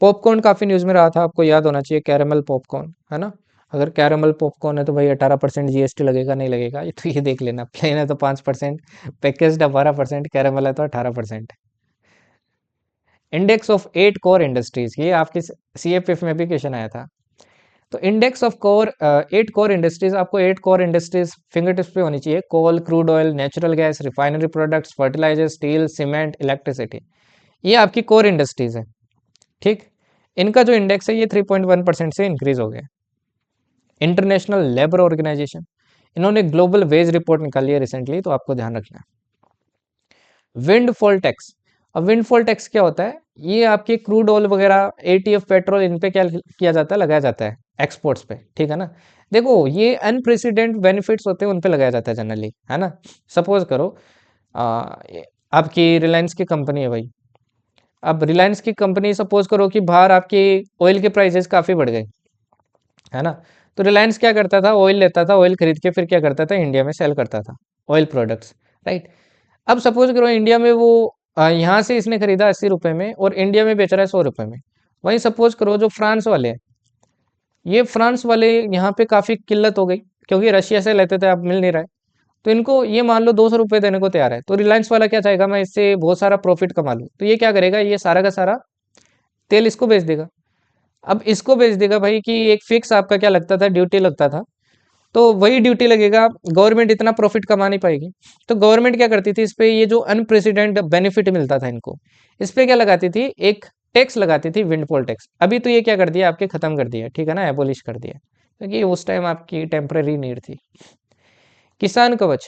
Popcorn काफी न्यूज में रहा था, आपको याद होना चाहिए, कैरेमल पॉपकॉर्न, है ना। अगर कैरेमल पॉपकॉर्न है तो भाई 18% जीएसटी लगेगा, नहीं लगेगा, ये तो ये देख लेना। प्लेन है तो 5%, पैकेज्ड है 12%, कैरेमल है तो 18%। इंडेक्स ऑफ 8 कोर इंडस्ट्रीज, ये आपके सीएफएफ में भी क्वेश्चन आया था। तो index of core 8 core industries, आपको 8 कोर इंडस्ट्रीज फिंगर टिप्स पे होनी चाहिए। Coal, crude oil, natural gas, refinery products, fertilizer, steel, cement, electricity, ये आपकी कोर इंडस्ट्रीज है। ठीक, इनका जो इंडेक्स है ये 3.1% से इंक्रीज हो गया। इंटरनेशनल लेबर ऑर्गेनाइजेशन, इन्होंने ग्लोबल वेज रिपोर्ट निकाली है रिसेंटली, तो आपको ध्यान रखना है। विंडफॉल टैक्स, अब विंडफॉल टैक्स क्या होता है, ये आपके क्रूड ऑयल वगैरह, एटीएफ, पेट्रोल, इन पे क्या किया जाता है, लगाया जाता है एक्सपोर्ट्स पे। ठीक है ना। देखो, ये अनप्रेसिडेंट बेनिफिट्स होते हैं, उन पे लगाया जाता है जनरली, है ना। सपोज करो आपकी रिलायंस की कंपनी है भाई। अब रिलायंस की कंपनी, सपोज करो कि बाहर आपकी ऑयल के प्राइसेस काफ़ी बढ़ गए, है ना। तो रिलायंस क्या करता था, ऑयल लेता था, ऑयल खरीद के फिर क्या करता था, इंडिया में सेल करता था ऑयल प्रोडक्ट्स, राइट। अब सपोज करो इंडिया में वो यहाँ से इसने खरीदा 80 रुपये में और इंडिया में बेच रहा है 100 रुपये में। वहीं सपोज करो जो फ्रांस वाले हैं, ये फ्रांस वाले यहाँ पे काफ़ी किल्लत हो गई, क्योंकि रशिया से लेते थे, अब मिल नहीं रहा है, तो इनको ये मान लो 200 रुपये देने को तैयार है। तो रिलायंस वाला क्या चाहेगा, मैं इससे बहुत सारा प्रॉफिट कमा लूँ, तो ये क्या करेगा, ये सारा का सारा तेल इसको बेच देगा। अब इसको बेच देगा भाई, कि एक फिक्स आपका क्या लगता था, ड्यूटी लगता था, तो वही ड्यूटी लगेगा, गवर्नमेंट इतना प्रॉफिट कमा नहीं पाएगी। तो गवर्नमेंट क्या करती थी, इस पे ये जो अनप्रेसिडेंट बेनिफिट मिलता था इनको, इस पे क्या लगाती थी, एक टैक्स लगाती थी, विंडफॉल टैक्स। अभी तो ये क्या कर दिया, आपके खत्म कर दिया, ठीक है ना, एबोलिश कर दिया, क्योंकि उस टाइम आपकी टेम्पररी नीड थी। Kisan Kavach,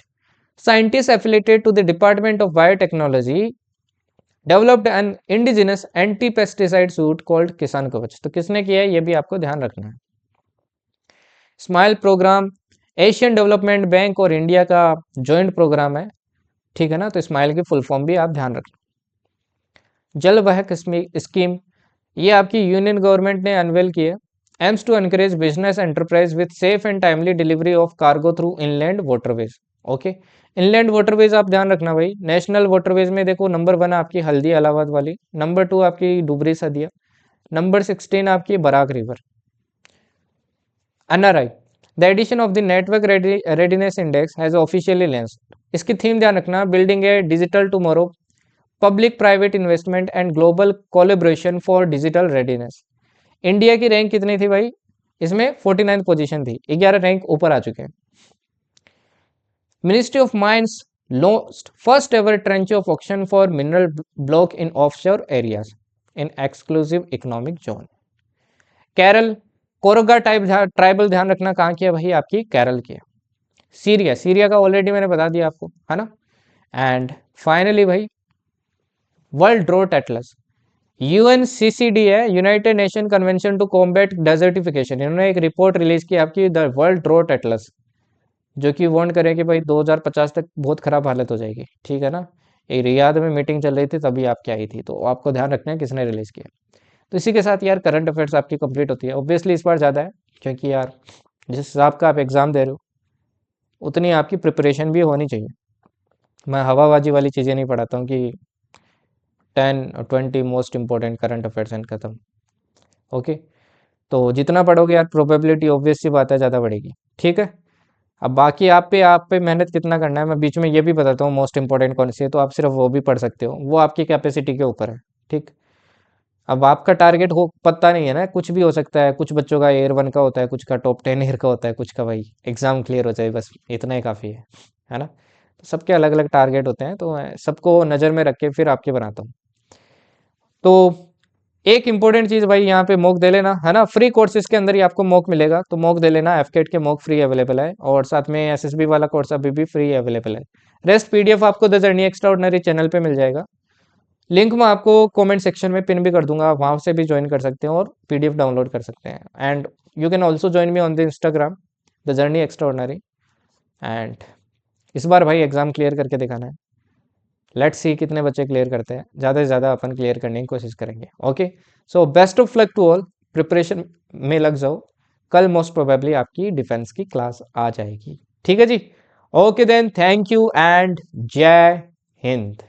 scientist affiliated to the department of biotechnology developed an indigenous anti pesticide suit called Kisan Kavach. तो किसने किया है, ये भी आपको ध्यान रखना है। Smile programme, Asian development bank और इंडिया का जॉइंट प्रोग्राम है, ठीक है ना। तो स्माइल की फुल फॉर्म भी आप ध्यान रखना। जल वाहक स्कीम, ये आपकी यूनियन गवर्नमेंट ने अनवेल की है। Aims to encourage business enterprise with safe and timely delivery of cargo through inland waterways. Okay, inland waterways आप ध्यान रखना भाई। नेशनल वाटरवेज में देखो, नंबर 1 आपकी हल्दी इलाहाबाद वाली, नंबर 2 आपकी डुबरी सदिया, नंबर 16 आपकी Barak river. NRI, the edition of the network readiness index has officially launched. इसकी थीम ध्यान रखना, building a digital tomorrow, public private investment and global collaboration for digital readiness. India की रैंक कितनी थी भाई, इसमें 49 पोजीशन थी, 11 रैंक ऊपर आ चुके हैं। Ministry of mines launched first ever trench of auction for mineral block in offshore areas in exclusive economic zone. Kerala, Koraga type tribal, ध्यान रखना कहाँ की है भाई, आपकी केरल की है। सीरिया, सीरिया का ऑलरेडी मैंने बता दिया आपको, है ना। एंड फाइनली भाई, वर्ल्ड ड्रोट एटलस, यूएनसीसीडी है, United Nation convention to combat desertification, इन्होंने एक रिपोर्ट रिलीज की आपकी, द वर्ल्ड ड्रोट एटलस, जो कि वार्न करे कि भाई 2050 तक बहुत खराब हालत हो जाएगी, ठीक है ना। ये रियाद में मीटिंग चल रही थी, तभी आपकी आई थी, तो आपको ध्यान रखना है किसने रिलीज किया। तो इसी के साथ यार करंट अफेयर्स आपकी कंप्लीट होती है। ऑब्वियसली इस बार ज़्यादा है, क्योंकि यार जिस हिसाब का आप एग्ज़ाम दे रहे हो, उतनी आपकी प्रिपरेशन भी होनी चाहिए। मैं हवाबाजी वाली चीज़ें नहीं पढ़ाता हूँ कि 10 और 20 most important current affairs and खत्म। ओके, तो जितना पढ़ोगे यार प्रोबेबिलिटी ऑब्वियस सी बात है ज़्यादा बढ़ेगी। ठीक है, अब बाकी आप पे मेहनत कितना करना है मैं बीच में ये भी बताता हूँ मोस्ट इंपॉर्टेंट कौन सी है, तो आप सिर्फ वो भी पढ़ सकते हो, वो आपकी कैपेसिटी के ऊपर है। ठीक, अब आपका टारगेट हो पता नहीं है ना, कुछ भी हो सकता है, कुछ बच्चों का एयर 1 का होता है, कुछ का टॉप 10 ईयर का होता है, कुछ का भाई एग्जाम क्लियर हो जाए बस इतना ही काफ़ी है ना। तो सबके अलग अलग टारगेट होते हैं, तो मैं सबको नज़र में रख के फिर आपके बनाता हूँ। तो एक इंपॉर्टेंट चीज़ भाई यहाँ पे मॉक दे लेना, है ना, फ्री कोर्सेज के अंदर ही आपको मॉक मिलेगा, तो मॉक दे लेना, एफकेट के मॉक फ्री अवेलेबल है, और साथ में एसएसबी वाला कोर्स अभी भी फ्री अवेलेबल है। रेस्ट पीडीएफ आपको the journey extra ordinary channel पे मिल जाएगा, लिंक मैं आपको कमेंट सेक्शन में पिन भी कर दूंगा, वहां से भी ज्वाइन कर सकते हैं और पीडीएफ डाउनलोड कर सकते हैं। And you can also join me on the Instagram the journey extra ordinary. And इस बार भाई एग्जाम क्लियर करके दिखाना है, लेट्स सी कितने बच्चे क्लियर करते हैं, ज़्यादा से ज़्यादा अपन क्लियर करने की कोशिश करेंगे। Okay, so best of luck to all, preparation में लग जाओ, कल मोस्ट प्रोबेबली आपकी डिफेंस की क्लास आ जाएगी। ठीक है जी, okay then, thank you and जय हिंद।